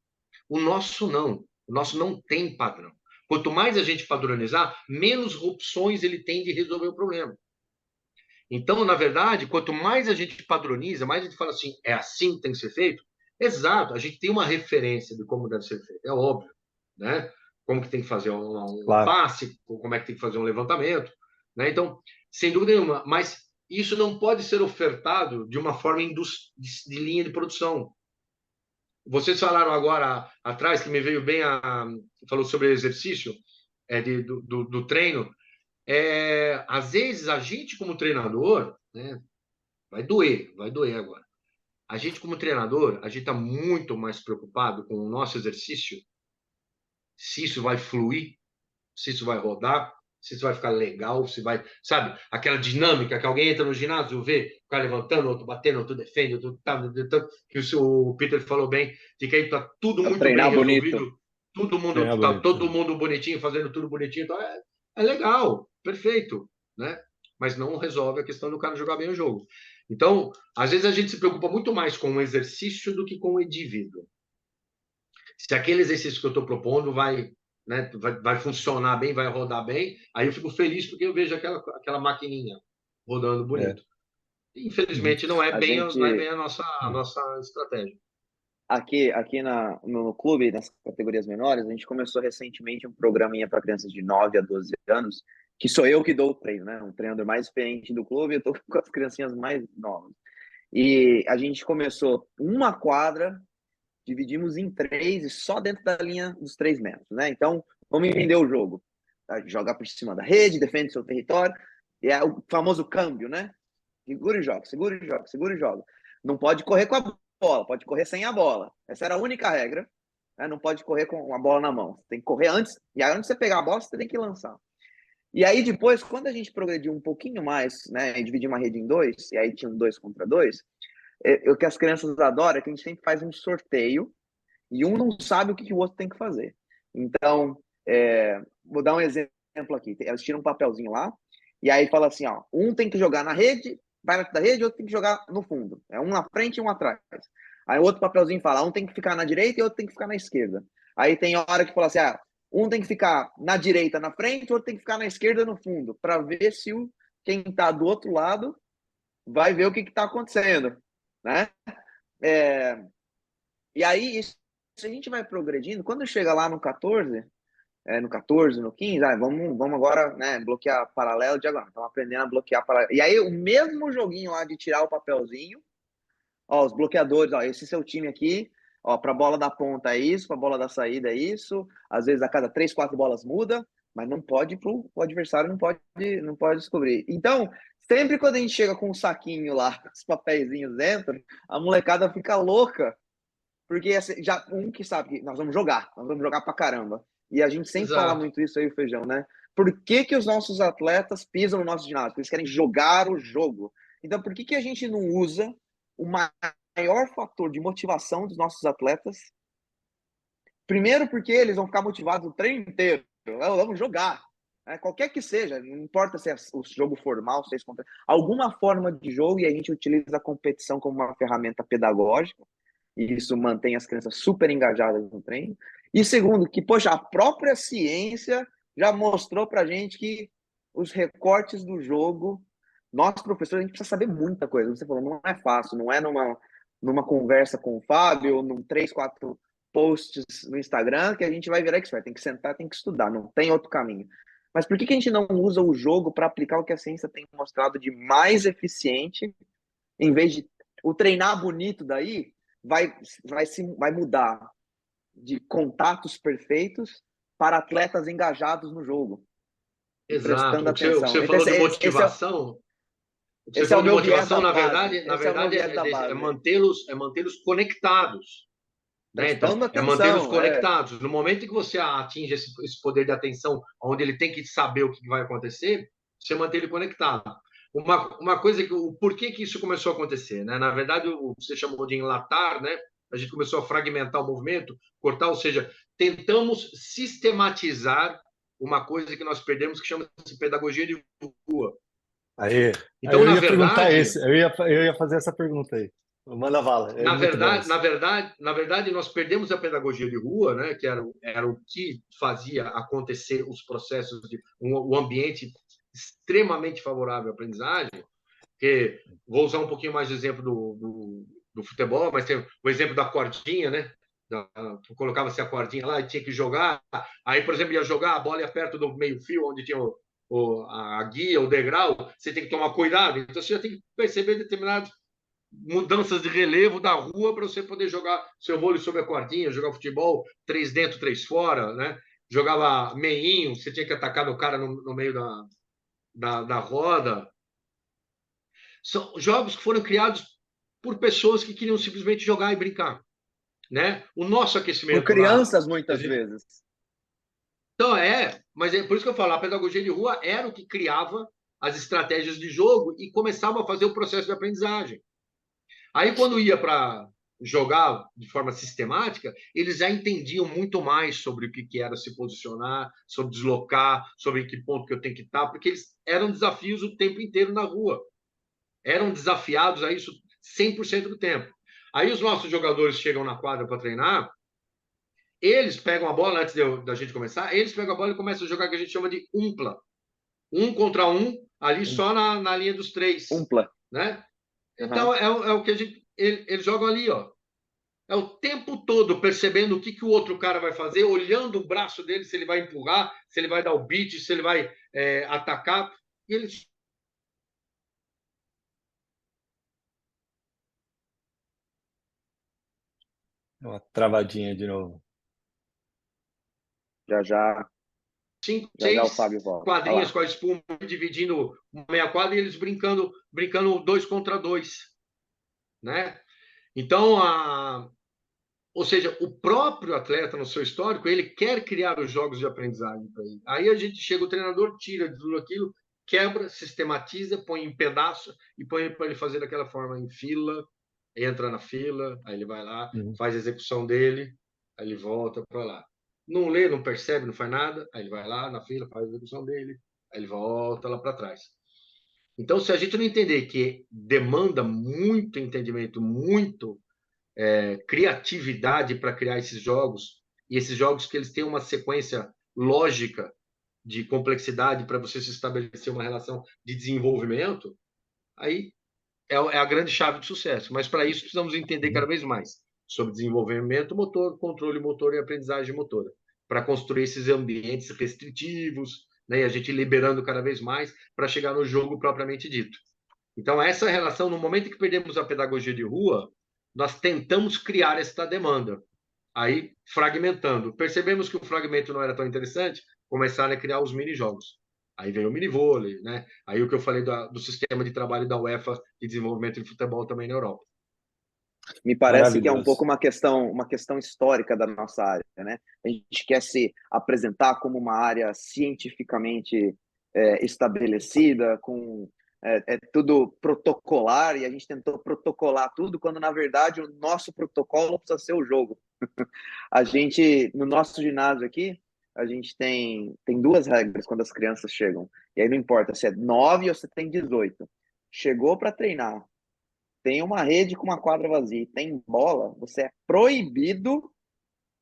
O nosso não. O nosso não tem padrão. Quanto mais a gente padronizar, menos opções ele tem de resolver o problema. Então, na verdade, quanto mais a gente padroniza, mais a gente fala assim, é assim que tem que ser feito. Exato, a gente tem uma referência de como deve ser feito, é óbvio, né? Como que tem que fazer um Claro. passe, como é que tem que fazer um levantamento, né? Então, sem dúvida nenhuma, mas isso não pode ser ofertado de uma forma de linha de produção. Vocês falaram agora atrás, que me veio bem, falou sobre exercício do treino. Às vezes, a gente, como treinador, né, vai doer agora. A gente, como treinador, a gente está muito mais preocupado com o nosso exercício, se isso vai fluir, se isso vai rodar, se isso vai ficar legal, se vai, sabe, aquela dinâmica que alguém entra no ginásio, vê o cara levantando, outro batendo, outro defende, outro que o Peter falou bem, fica aí, tá tudo muito bem resolvido, todo mundo bonitinho, fazendo tudo bonitinho, então é legal, perfeito, né? Mas não resolve a questão do cara jogar bem o jogo. Então, às vezes a gente se preocupa muito mais com o exercício do que com o indivíduo. Se aquele exercício que eu estou propondo vai, né, vai funcionar bem, vai rodar bem, aí eu fico feliz porque eu vejo aquela maquininha rodando bonito. Infelizmente, não é bem a nossa estratégia. Aqui no clube, nas categorias menores, a gente começou recentemente um programinha para crianças de 9 a 12 anos, que sou eu que dou o treino, né? Um treinador mais experiente do clube, eu estou com as criancinhas mais novas. E a gente começou uma quadra, dividimos em 3 e só dentro da linha dos 3 metros, né? Então, vamos entender o jogo. Jogar por cima da rede, defende seu território, e é o famoso câmbio, né? Segura e joga, segura e joga, segura e joga. Não pode correr com a bola, pode correr sem a bola. Essa era a única regra. Né? Não pode correr com a bola na mão. Você tem que correr antes, e aí antes de você pegar a bola, você tem que lançar. E aí depois, quando a gente progrediu um pouquinho mais, né, e dividir uma rede em 2, e aí tinha um 2 contra 2, o que as crianças adoram é que a gente sempre faz um sorteio e um não sabe o que o outro tem que fazer. Então, vou dar um exemplo aqui. Elas tiram um papelzinho lá, e aí fala assim, ó, um tem que jogar na rede, vai da rede, outro tem que jogar no fundo. É um na frente e um atrás. Aí o outro papelzinho fala, um tem que ficar na direita e outro tem que ficar na esquerda. Aí tem hora que fala assim, um tem que ficar na direita na frente, outro tem que ficar na esquerda no fundo, para ver se quem está do outro lado vai ver o que está acontecendo, né? E aí, se a gente vai progredindo, quando chega lá no 14, no 15, vamos agora, né, bloquear paralelo diagonal. Estamos aprendendo a bloquear paralelo. E aí, o mesmo joguinho lá de tirar o papelzinho, ó, os bloqueadores, ó, esse seu time aqui, ó, para a bola da ponta é isso, para a bola da saída é isso. Às vezes, a cada 3, 4 bolas muda, mas não pode, o adversário não pode descobrir. Então, sempre quando a gente chega com um saquinho lá, com os papeizinhos dentro, a molecada fica louca. Porque já que sabe que nós vamos jogar pra caramba. E a gente sempre fala muito isso aí, o Feijão, né? Por que os nossos atletas pisam no nosso ginásio? Porque eles querem jogar o jogo. Então, por que a gente não usa o maior fator de motivação dos nossos atletas? Primeiro, porque eles vão ficar motivados o treino inteiro. Vamos jogar. Qualquer que seja, não importa se é o jogo formal, se é alguma forma de jogo, e a gente utiliza a competição como uma ferramenta pedagógica. E isso mantém as crianças super engajadas no treino. E segundo, que, poxa, a própria ciência já mostrou pra gente que os recortes do jogo, nós, professores, a gente precisa saber muita coisa. Você falou, não é fácil, não é numa conversa com o Fábio, ou num 3, 4 posts no Instagram que a gente vai virar expert. Tem que sentar, tem que estudar, não tem outro caminho. Mas por que a gente não usa o jogo para aplicar o que a ciência tem mostrado de mais eficiente, em vez de o treinar bonito daí, vai mudar de contatos perfeitos para atletas engajados no jogo. Exato. Prestando atenção. Você falou de motivação. Você falou de motivação, na verdade, é mantê-los conectados. né? Então, Prestando é mantê-los atenção, conectados. No momento em que você atinge esse poder de atenção, onde ele tem que saber o que vai acontecer, você mantém ele conectado. Uma coisa que o porquê que isso começou a acontecer, né? Na verdade, o que você chamou de enlatar, né? A gente começou a fragmentar o movimento, cortar, ou seja, tentamos sistematizar uma coisa que nós perdemos que chama-se pedagogia de rua. Aí Então, eu na ia perguntar verdade, esse, eu ia fazer essa pergunta aí. Manda bala, é muito bom isso. na verdade, nós perdemos a pedagogia de rua, né? Que era o que fazia acontecer os processos de o ambiente extremamente favorável à aprendizagem. Que vou usar um pouquinho mais de exemplo do futebol, mas tem o exemplo da cordinha, né? Colocava-se a cordinha lá e tinha que jogar. Aí, por exemplo, ia jogar, a bola ia perto do meio-fio, onde tinha a guia, o degrau. Você tem que tomar cuidado. Então, você já tem que perceber determinadas mudanças de relevo da rua para você poder jogar seu vôlei sobre a cordinha, jogar futebol, 3 dentro, 3 fora, né? Jogava meinho, você tinha que atacar no cara no meio da roda. São jogos que foram criados por pessoas que queriam simplesmente jogar e brincar, né? O nosso por aquecimento lá, crianças muitas vezes. então mas é por isso que eu falo, a pedagogia de rua era o que criava as estratégias de jogo e começava a fazer o processo de aprendizagem. Aí quando ia para jogar de forma sistemática, eles já entendiam muito mais sobre o que era se posicionar, sobre deslocar, sobre em que ponto que eu tenho que estar, porque eles eram desafios o tempo inteiro na rua. Eram desafiados a isso 100% do tempo. Aí os nossos jogadores chegam na quadra para treinar, eles pegam a bola, antes da gente começar, eles pegam a bola e começam a jogar o que a gente chama de umpla. 1 contra 1, ali só na linha dos 3. Umpla. Né? Então, é o que eles jogam ali, ó. É o tempo todo percebendo o que o outro cara vai fazer, olhando o braço dele, se ele vai empurrar, se ele vai dar o beat, se ele vai atacar. E eles Uma travadinha de novo. Já já 5, já já o 6 Fábio volta. quadrinhas com a espuma, dividindo uma meia quadra e eles brincando 2 contra 2, né? Então, ou seja, o próprio atleta no seu histórico, ele quer criar os jogos de aprendizagem para ele. Aí a gente chega, o treinador tira de tudo aquilo, quebra, sistematiza, põe em pedaço e põe para ele fazer daquela forma em fila, entra na fila, aí ele vai lá, faz a execução dele, aí ele volta para lá. Não lê, não percebe, não faz nada, aí ele vai lá na fila, faz a execução dele, aí ele volta lá para trás. Então, se a gente não entender que demanda muito entendimento, muito criatividade para criar esses jogos, e esses jogos que eles têm uma sequência lógica de complexidade para você se estabelecer uma relação de desenvolvimento, aí é a grande chave de sucesso. Mas para isso precisamos entender cada vez mais sobre desenvolvimento motor, controle motor e aprendizagem motora, para construir esses ambientes restritivos, né, e a gente liberando cada vez mais para chegar no jogo propriamente dito. Então, essa relação, no momento que perdemos a pedagogia de rua, nós tentamos criar esta demanda. Aí, fragmentando. Percebemos que o fragmento não era tão interessante, começaram a criar os mini-jogos. Aí veio o mini-vôlei, né? Aí o que eu falei do sistema de trabalho da UEFA de desenvolvimento de futebol também na Europa. Me parece que é um pouco uma questão histórica da nossa área, né? A gente quer se apresentar como uma área cientificamente estabelecida, com tudo protocolar, e a gente tentou protocolar tudo, quando na verdade o nosso protocolo precisa ser o jogo. A gente, no nosso ginásio aqui, a gente tem 2 regras quando as crianças chegam. E aí não importa se é 9 ou se tem 18. Chegou para treinar, tem uma rede com uma quadra vazia, tem bola, você é proibido,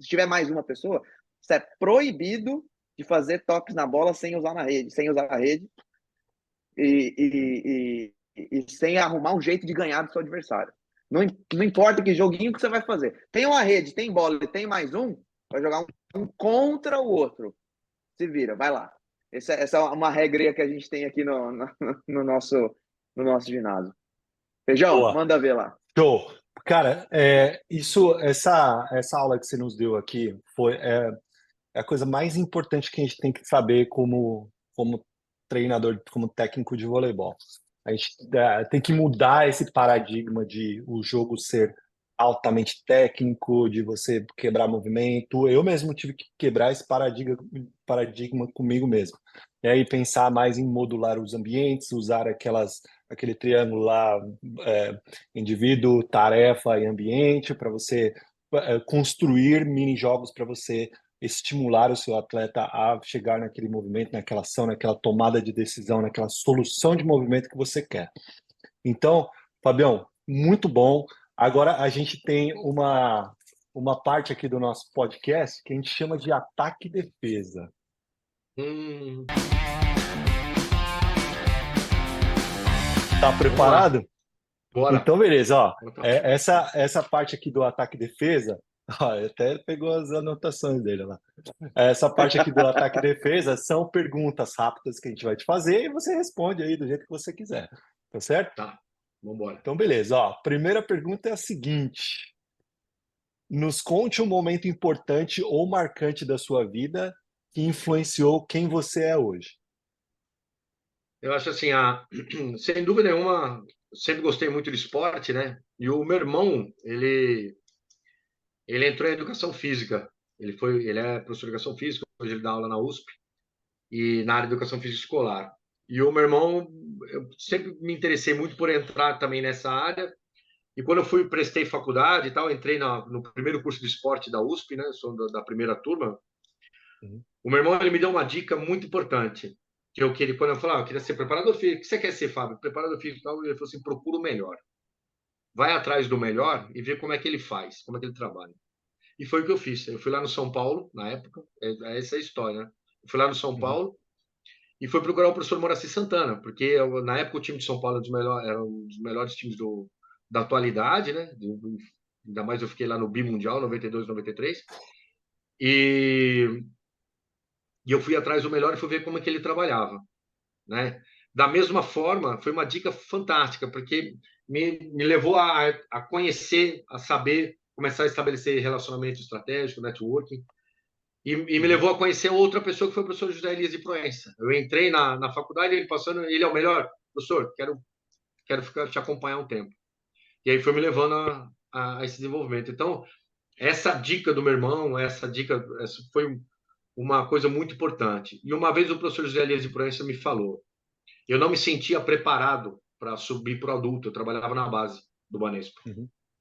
se tiver mais uma pessoa, você é proibido de fazer toques na bola sem usar a rede e sem arrumar um jeito de ganhar do seu adversário. Não importa que joguinho que você vai fazer. Tem uma rede, tem bola e tem mais um, vai jogar um contra o outro. Se vira, vai lá. Essa é uma regra que a gente tem aqui no nosso ginásio. Feijão, Boa. manda ver lá. Show. Cara, essa aula que você nos deu aqui é a coisa mais importante que a gente tem que saber como treinador, como técnico de voleibol. A gente tem que mudar esse paradigma de o jogo ser altamente técnico, de você quebrar movimento. Eu mesmo tive que quebrar esse paradigma comigo mesmo. E aí pensar mais em modular os ambientes, usar aquele triângulo lá, indivíduo, tarefa e ambiente, para você construir mini-jogos para você estimular o seu atleta a chegar naquele movimento, naquela ação, naquela tomada de decisão, naquela solução de movimento que você quer. Então, Fabião, muito bom. Agora a gente tem uma parte aqui do nosso podcast que a gente chama de ataque e defesa. Tá preparado? Bora. Então, beleza. Ó, essa parte aqui do ataque e defesa, ó, até pegou as anotações dele lá. Essa parte aqui do ataque e defesa são perguntas rápidas que a gente vai te fazer e você responde aí do jeito que você quiser. Tá certo? Tá. Vamos embora. Então, beleza. Ó, primeira pergunta é a seguinte. Nos conte um momento importante ou marcante da sua vida que influenciou quem você é hoje. Eu acho assim, sem dúvida nenhuma, sempre gostei muito de esporte, né? E o meu irmão, ele entrou em educação física. Ele é professor de educação física, hoje ele dá aula na USP e na área de educação física escolar. E o meu irmão, eu sempre me interessei muito por entrar também nessa área. E quando eu prestei faculdade e tal, entrei no primeiro curso de esporte da USP, né? Sou da primeira turma. Uhum. O meu irmão, ele me deu uma dica muito importante. Quando eu falava, eu queria ser preparador físico. O que você quer ser, Fábio? Preparador físico e tal. Ele falou assim, procura o melhor. Vai atrás do melhor e vê como é que ele faz, como é que ele trabalha. E foi o que eu fiz. Eu fui lá no São Paulo, na época, essa é a história, né? Eu fui lá no São Paulo e fui procurar o professor Moraci Santana, porque na época o time de São Paulo era um dos melhores times da atualidade, né? Ainda mais eu fiquei lá no Bimundial, 92, 93. E eu fui atrás do melhor e fui ver como é que ele trabalhava, né? Da mesma forma, foi uma dica fantástica, porque me levou a conhecer, a saber, começar a estabelecer relacionamento estratégico, networking, e me levou a conhecer outra pessoa que foi o professor José Elias de Proença. Eu entrei na faculdade, ele é o melhor. Professor, quero te acompanhar um tempo. E aí foi me levando a esse desenvolvimento. Então, essa dica do meu irmão, essa foi uma coisa muito importante. E uma vez o professor José Elias de Proença me falou, eu não me sentia preparado para subir para o adulto, eu trabalhava na base do Banespa.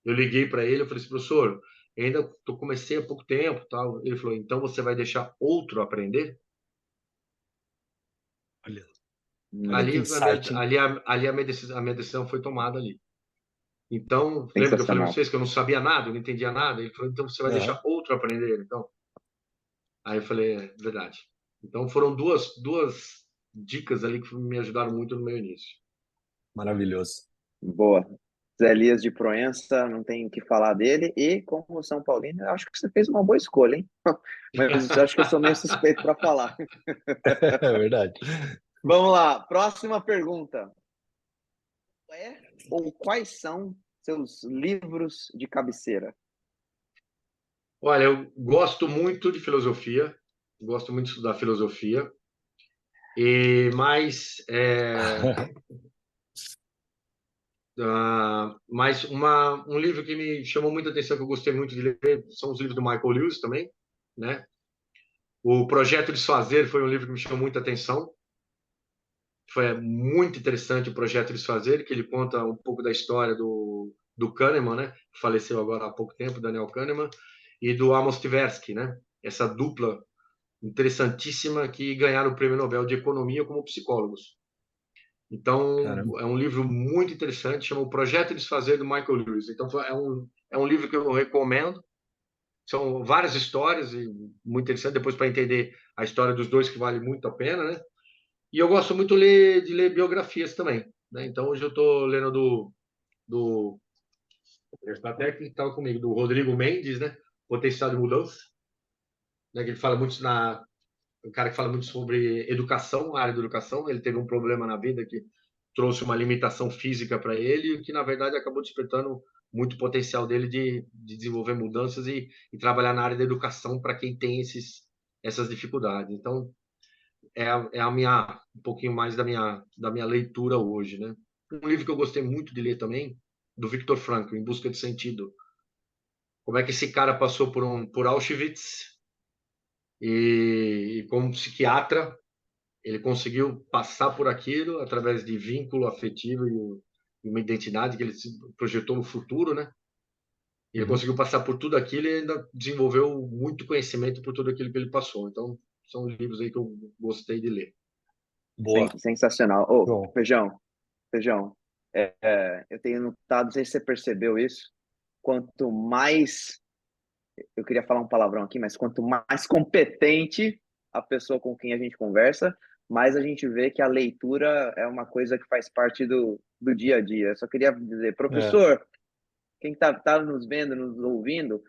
Eu liguei para ele, eu falei assim, professor, eu ainda comecei há pouco tempo, tal. Ele falou, então você vai deixar outro aprender? Olha que Ali, insight, hein? ali a minha decisão foi tomada ali. Então, lembra que eu falei para Sensacional. vocês que eu não sabia nada, eu não entendia nada? Ele falou, então você vai deixar outro aprender, então? Aí eu falei, é verdade. Então foram duas dicas ali que me ajudaram muito no meu início. Maravilhoso. Boa. Zé Elias de Proença, não tem o que falar dele. E como São Paulino, eu acho que você fez uma boa escolha, hein? Mas eu acho que eu sou meio suspeito para falar. É verdade. Vamos lá, próxima pergunta. Quais são seus livros de cabeceira? Olha, eu gosto muito de filosofia, gosto muito de estudar filosofia, mas um livro que me chamou muita atenção, que eu gostei muito de ler, são os livros do Michael Lewis também, né? O Projeto Desfazer foi um livro que me chamou muita atenção. Foi muito interessante o Projeto Desfazer, que ele conta um pouco da história do Kahneman, né? Que faleceu agora há pouco tempo, Daniel Kahneman, e do Amos Tversky, né? Essa dupla interessantíssima que ganharam o Prêmio Nobel de Economia como psicólogos. Então, Caramba. é um livro muito interessante, chama O Projeto Desfazer, do Michael Lewis. Então, é um livro que eu recomendo. São várias histórias e muito interessante, depois para entender a história dos dois, que vale muito a pena, né? E eu gosto muito de ler biografias também, né? Então, hoje eu estou lendo do até que estava comigo, do Rodrigo Mendes, né? Potencial de Mudança, né? Que ele fala muito um cara que fala muito sobre educação, a área da educação. Ele teve um problema na vida que trouxe uma limitação física para ele, e que na verdade acabou despertando muito potencial dele de desenvolver mudanças e trabalhar na área da educação para quem tem essas dificuldades. Então, é a minha um pouquinho mais da minha leitura hoje, né? Um livro que eu gostei muito de ler também, do Viktor Frankl, Em Busca de Sentido, como é que esse cara passou por Auschwitz e como psiquiatra ele conseguiu passar por aquilo através de vínculo afetivo e uma identidade que ele se projetou no futuro, né? E ele Uhum. conseguiu passar por tudo aquilo e ainda desenvolveu muito conhecimento por tudo aquilo que ele passou. Então, são livros aí que eu gostei de ler. Boa. Sensacional. Ô, Show. Feijão, eu tenho notado, não sei se você percebeu isso, quanto mais, eu queria falar um palavrão aqui, mas quanto mais competente a pessoa com quem a gente conversa, mais a gente vê que a leitura é uma coisa que faz parte do dia a dia. Eu só queria dizer, É, professor, quem tá nos vendo, nos ouvindo,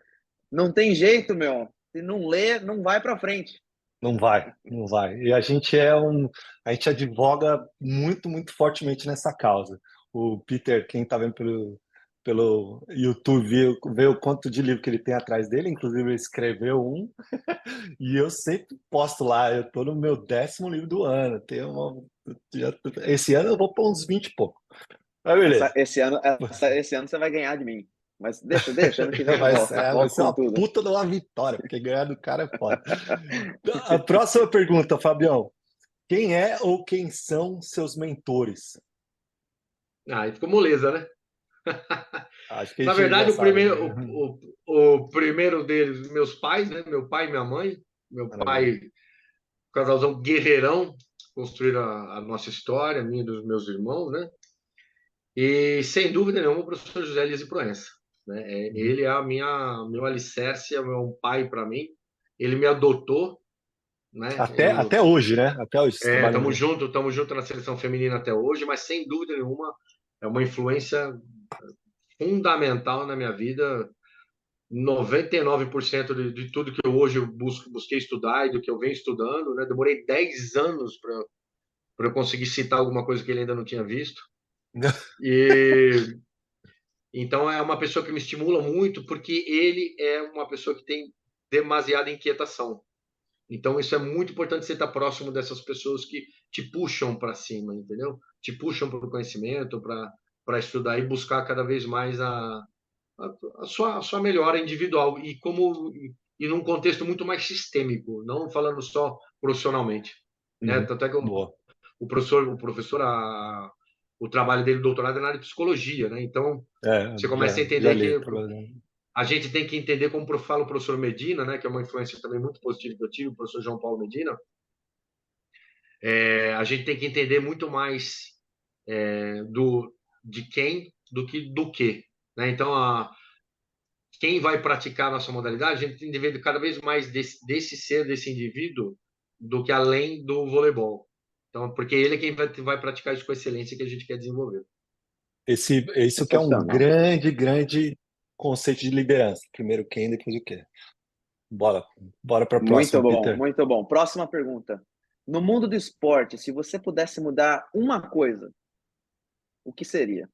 não tem jeito, meu. Se não lê, não vai para frente. não vai, não vai. E a gente advoga muito, muito fortemente nessa causa. O Peter, quem está vendo pelo YouTube, vê o quanto de livro que ele tem atrás dele, inclusive ele escreveu um, e eu sempre posto lá, eu estou no meu 10º livro do ano, esse ano eu vou para uns 20 e pouco. Mas beleza. Esse ano você vai ganhar de mim. Mas deixa, ano que vem eu Vai volto ser com uma tudo. puta de uma vitória, porque ganhar do cara é foda. A próxima pergunta, Fabião. Quem é ou quem são seus mentores? Ah, aí ficou moleza, né? Acho que a Na gente já verdade, sabe. o primeiro deles, meus pais, né? Meu pai e minha mãe. Meu Maravilha. pai, casalzão guerreirão, construíram a nossa história, minha e dos meus irmãos, né? E, sem dúvida nenhuma, o professor José Elias de Proença. Né? Uhum. Ele é meu alicerce, é meu pai para mim. Ele me adotou, né? Até hoje, né? Até hoje, você trabalha junto. Estamos junto na seleção feminina até hoje, mas sem dúvida nenhuma é uma influência fundamental na minha vida. 99% de tudo que eu hoje busquei estudar e do que eu venho estudando, né? Demorei 10 anos para eu conseguir citar alguma coisa que ele ainda não tinha visto. E então é uma pessoa que me estimula muito porque ele é uma pessoa que tem demasiada inquietação. Então isso é muito importante você estar próximo dessas pessoas que te puxam para cima, entendeu? Te puxam para o conhecimento, para estudar e buscar cada vez mais a sua melhora individual e num contexto muito mais sistêmico, não falando só profissionalmente, né? Uhum. Tanto é que Boa. o trabalho dele, doutorado, é na área de psicologia, né? Então você começa a Já entender li. que a gente tem que entender, como fala o professor Medina, né? Que é uma influência também muito positiva que eu tive, o professor João Paulo Medina. A gente tem que entender muito mais de quem do que do que, né? Então quem vai praticar a nossa modalidade, a gente tem que ver cada vez mais desse ser, desse indivíduo, do que além do voleibol. Então, porque ele é quem vai praticar isso com excelência que a gente quer desenvolver. Isso que é um Sensacional. grande, grande conceito de liderança. Primeiro quem, depois o quê. Bora para a Muito próxima, bom, Peter. muito bom. Próxima pergunta. No mundo do esporte, se você pudesse mudar uma coisa, o que seria?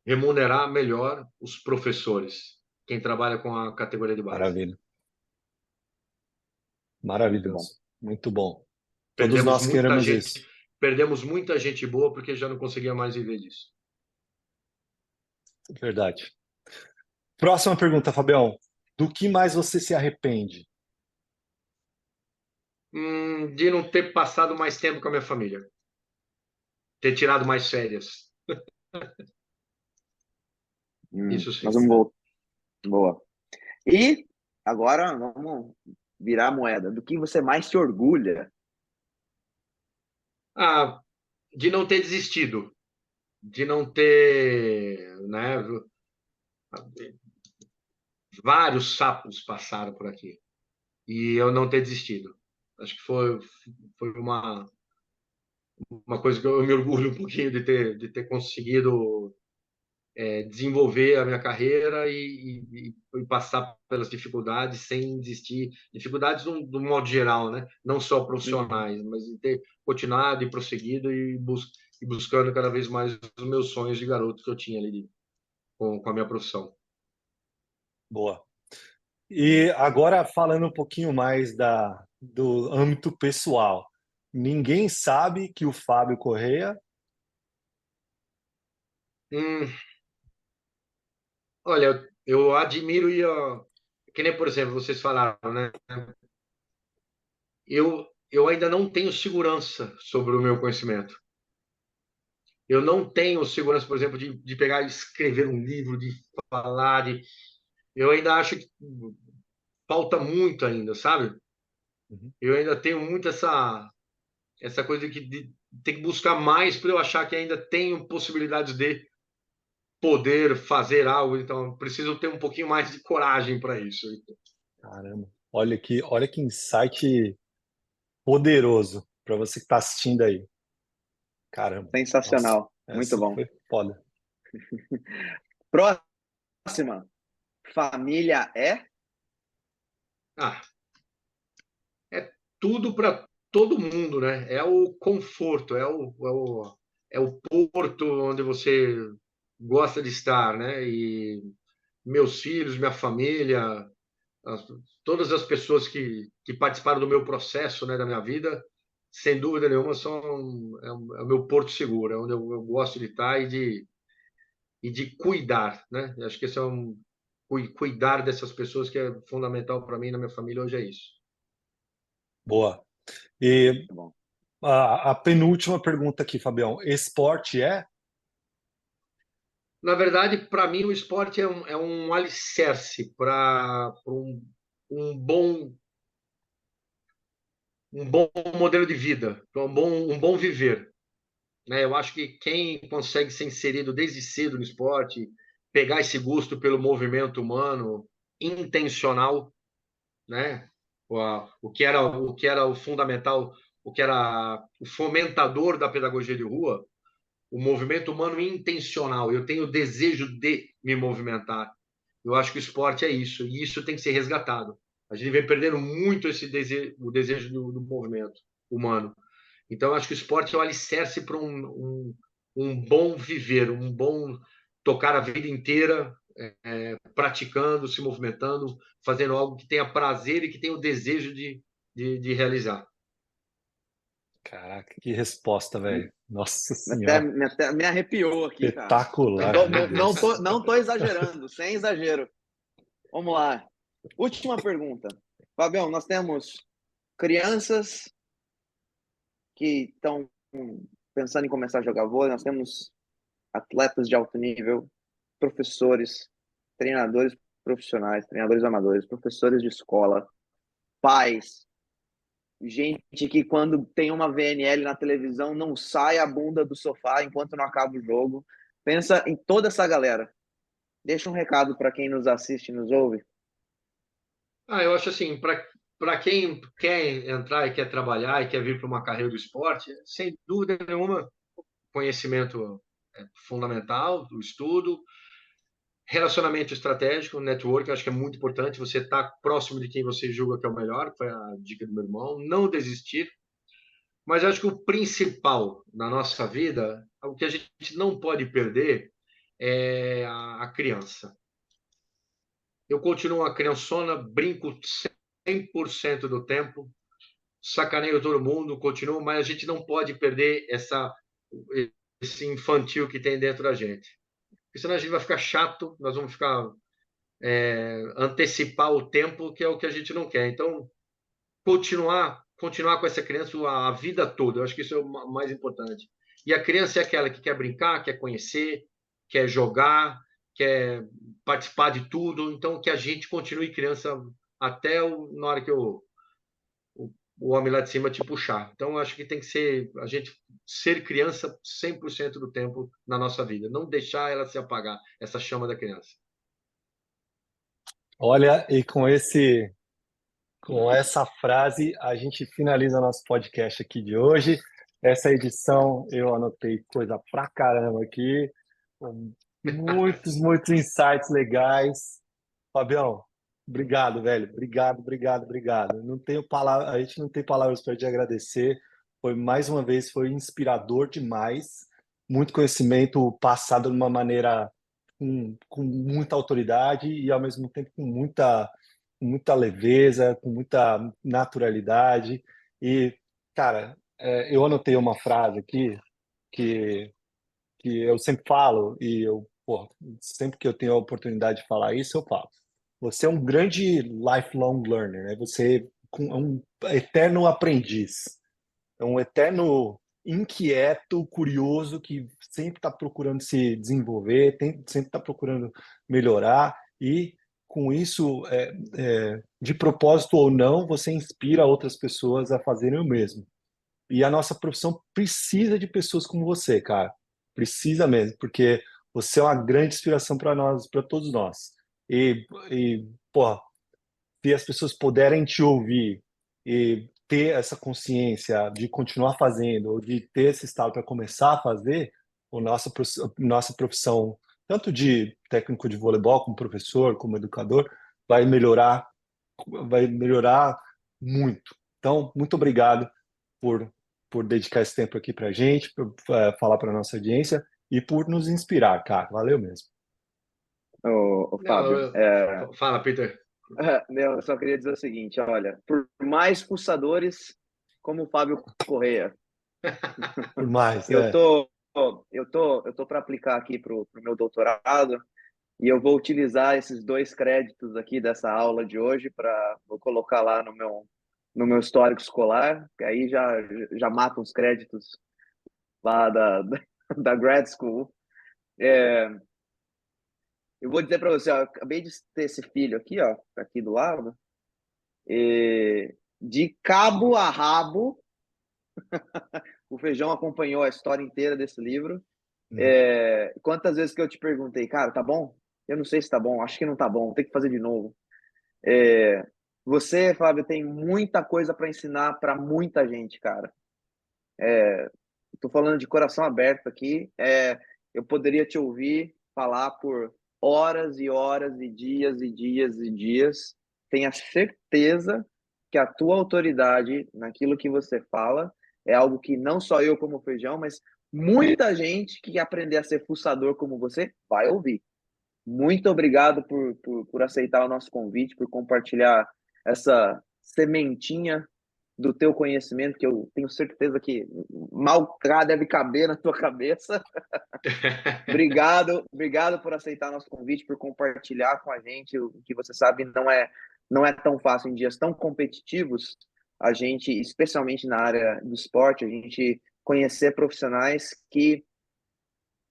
Remunerar melhor os professores, quem trabalha com a categoria de base. Maravilha. Muito bom. Maravilhoso. Muito bom. Todos Perdemos nós muita queremos gente, isso. perdemos muita gente boa porque já não conseguia mais viver disso. Verdade. Próxima pergunta, Fabião. Do que mais você se arrepende? De não ter passado mais tempo com a minha família, ter tirado mais férias. Isso Nós sim. vamos voltar. Boa. E agora vamos virar a moeda. Do que você mais se orgulha? De não ter desistido, de não ter, né? Vários sapos passaram por aqui e eu não ter desistido. Acho que foi uma coisa que eu me orgulho um pouquinho de ter conseguido desenvolver a minha carreira e passar pelas dificuldades sem desistir. Dificuldades do modo geral, né? Não só Uhum. profissionais, mas de ter continuado e prosseguido e buscando cada vez mais os meus sonhos de garoto que eu tinha ali com a minha profissão. Boa. E agora falando um pouquinho mais do âmbito pessoal. Ninguém sabe que o Fábio Correia. Hum, Olha, eu admiro e, ó, que nem, por exemplo, vocês falaram, né? Eu ainda não tenho segurança sobre o meu conhecimento. Eu não tenho segurança, por exemplo, de pegar e escrever um livro, de falar, eu ainda acho que falta muito ainda, sabe? Uhum. Eu ainda tenho muito essa coisa de ter que buscar mais para eu achar que ainda tenho possibilidades de poder fazer algo. Então, preciso ter um pouquinho mais de coragem para isso. Caramba. Olha que insight poderoso para você que está assistindo aí. Caramba. Nossa, Sensacional. Muito essa bom. foi foda. Próxima. Família é? Ah, é tudo para todo mundo, né? É o conforto, é o porto onde você gosta de estar, né? E meus filhos, minha família, as, todas as pessoas que participaram do meu processo, né, da minha vida, sem dúvida nenhuma, é o meu porto seguro, é onde eu gosto de estar e de cuidar, né? Eu acho que esse é cuidar dessas pessoas que é fundamental para mim na minha família hoje é isso. Boa. E Tá bom. a penúltima pergunta aqui, Fabião. Esporte é? Na verdade, para mim, o esporte é um alicerce para um bom, um bom modelo de vida, para um bom viver. Né? Eu acho que quem consegue ser inserido desde cedo no esporte, pegar esse gosto pelo movimento humano intencional, né? O que era o fundamental, o que era o fomentador da pedagogia de rua, o movimento humano intencional. Eu tenho o desejo de me movimentar. Eu acho que o esporte é isso, e isso tem que ser resgatado. A gente vem perdendo muito o desejo do movimento humano. Então, eu acho que o esporte é o alicerce para um bom viver, um bom tocar a vida inteira praticando, se movimentando, fazendo algo que tenha prazer e que tenha o desejo de realizar. Caraca, que resposta, velho. Nossa Até, Senhora. até me arrepiou aqui, cara. Espetacular, meu Não Deus. tô, não tô exagerando, sem exagero. Vamos lá. Última pergunta. Fabião, nós temos crianças que estão pensando em começar a jogar vôlei, nós temos atletas de alto nível, professores, treinadores profissionais, treinadores amadores, professores de escola, pais, gente que quando tem uma VNL na televisão não sai a bunda do sofá enquanto não acaba o jogo. Pensa em toda essa galera. Deixa um recado para quem nos assiste e nos ouve. Eu acho assim, para quem quer entrar e quer trabalhar e quer vir para uma carreira do esporte, sem dúvida nenhuma, conhecimento é fundamental, o estudo, relacionamento estratégico, network, eu acho que é muito importante você estar próximo de quem você julga que é o melhor, que foi a dica do meu irmão, não desistir. Mas eu acho que o principal na nossa vida, o que a gente não pode perder é a criança. Eu continuo uma criançona, brinco 100% do tempo, sacaneio todo mundo, continuo, mas a gente não pode perder esse infantil que tem dentro da gente. Porque senão a gente vai ficar chato, nós vamos ficar antecipar o tempo, que é o que a gente não quer. Então, continuar com essa criança a vida toda. Eu acho que isso é o mais importante. E a criança é aquela que quer brincar, quer conhecer, quer jogar, quer participar de tudo. Então, que a gente continue criança até na hora que o homem lá de cima te puxar. Então, eu acho que tem que ser a gente ser criança 100% do tempo na nossa vida. Não deixar ela se apagar, essa chama da criança. Olha, e com essa frase, a gente finaliza nosso podcast aqui de hoje. Essa edição eu anotei coisa pra caramba aqui, com muitos insights legais. Fabião, obrigado, velho. Obrigado, obrigado, obrigado. Não tenho palavra, a gente não tem palavras para te agradecer. Foi mais uma vez, foi inspirador demais. Muito conhecimento passado de uma maneira com muita autoridade e ao mesmo tempo com muita leveza, com muita naturalidade. E, cara, eu anotei uma frase aqui que, que eu sempre falo e eu pô, sempre que eu tenho a oportunidade de falar isso, eu falo. Você é um grande lifelong learner, né? Você é um eterno aprendiz, é um eterno inquieto, curioso, que sempre está procurando se desenvolver, sempre está procurando melhorar, e com isso, de propósito ou não, você inspira outras pessoas a fazerem o mesmo. E a nossa profissão precisa de pessoas como você, cara. Precisa mesmo, porque você é uma grande inspiração para nós, para todos nós. Pô, se as pessoas puderem te ouvir e ter essa consciência de continuar fazendo, ou de ter esse estado para começar a fazer, nossa profissão, tanto de técnico de voleibol, como professor, como educador, vai melhorar muito. Então, muito obrigado por, por dedicar esse tempo aqui para a gente, por falar para a nossa audiência e por nos inspirar, cara. Valeu mesmo. Ô, Não, Fábio, fala, Peter. eu só queria dizer o seguinte, olha, por mais pulsadores como o Fábio Correia, Por mais, eu tô, eu tô para aplicar aqui para o meu doutorado e eu vou utilizar esses 2 créditos aqui dessa aula de hoje vou colocar lá no meu histórico escolar, que aí já mata uns créditos lá da grad school. Eu vou dizer para você, ó, eu acabei de ter esse filho aqui, ó, aqui do lado, e de cabo a rabo, o Feijão acompanhou a história inteira desse livro. Quantas vezes que eu te perguntei, cara, tá bom? Eu não sei se tá bom, acho que não tá bom, tem que fazer de novo. Você, Fábio, tem muita coisa para ensinar para muita gente, cara. Tô falando de coração aberto aqui. Eu poderia te ouvir falar por horas e horas e dias e dias e dias. Tenha certeza que a tua autoridade naquilo que você fala é algo que não só eu como Feijão, mas muita gente que quer aprender a ser fuçador como você vai ouvir. Muito obrigado por aceitar o nosso convite, por compartilhar essa sementinha do teu conhecimento, que eu tenho certeza que mal deve caber na tua cabeça. Obrigado por aceitar nosso convite, por compartilhar com a gente o que você sabe não é tão fácil em dias tão competitivos. A gente, especialmente na área do esporte, a gente conhecer profissionais que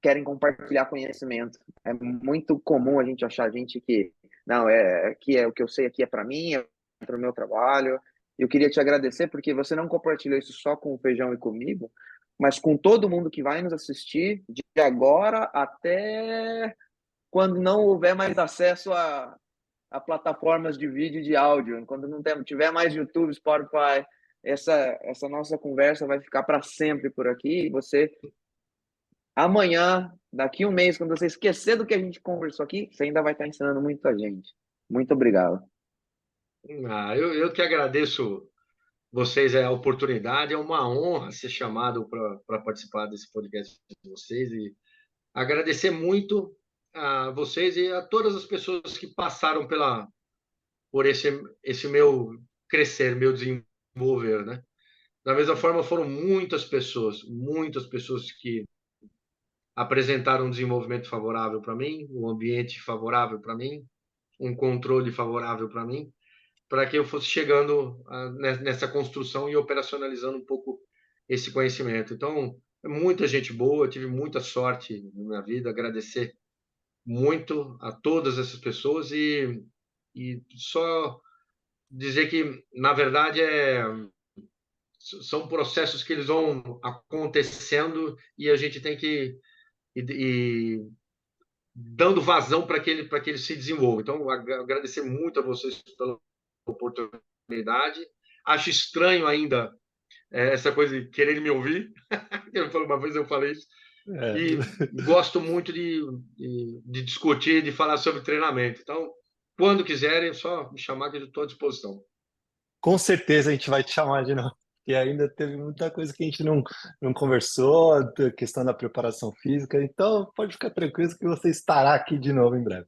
querem compartilhar conhecimento. É muito comum a gente achar gente que não aqui é o que eu sei aqui é para mim, é para o meu trabalho. Eu queria te agradecer porque você não compartilhou isso só com o Feijão e comigo, mas com todo mundo que vai nos assistir de agora até quando não houver mais acesso a plataformas de vídeo e de áudio, quando não tiver mais YouTube, Spotify, essa nossa conversa vai ficar para sempre por aqui. Você amanhã, daqui um mês, quando você esquecer do que a gente conversou aqui, você ainda vai estar ensinando muita gente. Muito obrigado. Eu que agradeço vocês a oportunidade, é uma honra ser chamado para participar desse podcast de vocês e agradecer muito a vocês e a todas as pessoas que passaram por esse meu crescer, meu desenvolver, né? Da mesma forma, foram muitas pessoas que apresentaram um desenvolvimento favorável para mim, um ambiente favorável para mim, um controle favorável para mim, para que eu fosse chegando nessa construção e operacionalizando um pouco esse conhecimento. Então, muita gente boa, tive muita sorte na minha vida, agradecer muito a todas essas pessoas e só dizer que, na verdade, são processos que eles vão acontecendo e a gente tem que ir dando vazão para que ele se desenvolva. Então, agradecer muito a vocês pela oportunidade. Acho estranho ainda essa coisa de querer me ouvir. Uma vez eu falei isso. E gosto muito de discutir, de falar sobre treinamento. Então, quando quiserem, é só me chamar que eu estou à disposição. Com certeza a gente vai te chamar de novo. E ainda teve muita coisa que a gente não conversou, a questão da preparação física. Então, pode ficar tranquilo que você estará aqui de novo em breve.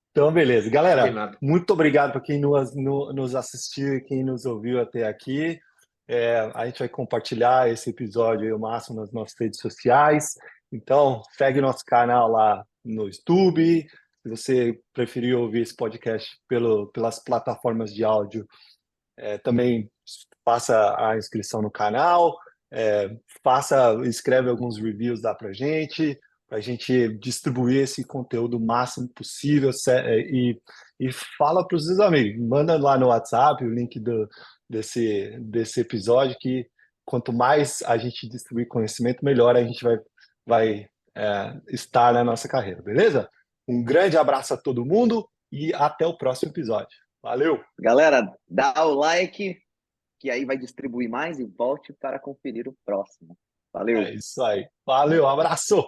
Então, beleza. Galera, Combinado. muito obrigado para quem nos assistiu e quem nos ouviu até aqui. A gente vai compartilhar esse episódio aí, o máximo nas nossas redes sociais. Então, segue nosso canal lá no YouTube. Se você preferir ouvir esse podcast pelas plataformas de áudio, também faça a inscrição no canal, escreve alguns reviews lá para gente distribuir esse conteúdo o máximo possível, e fala para os seus amigos, manda lá no WhatsApp o link desse episódio, que quanto mais a gente distribuir conhecimento, melhor a gente vai estar na nossa carreira, beleza? Um grande abraço a todo mundo e até o próximo episódio. Valeu! Galera, dá o like, que aí vai distribuir mais, e volte para conferir o próximo. Valeu! É isso aí. Valeu, abraço!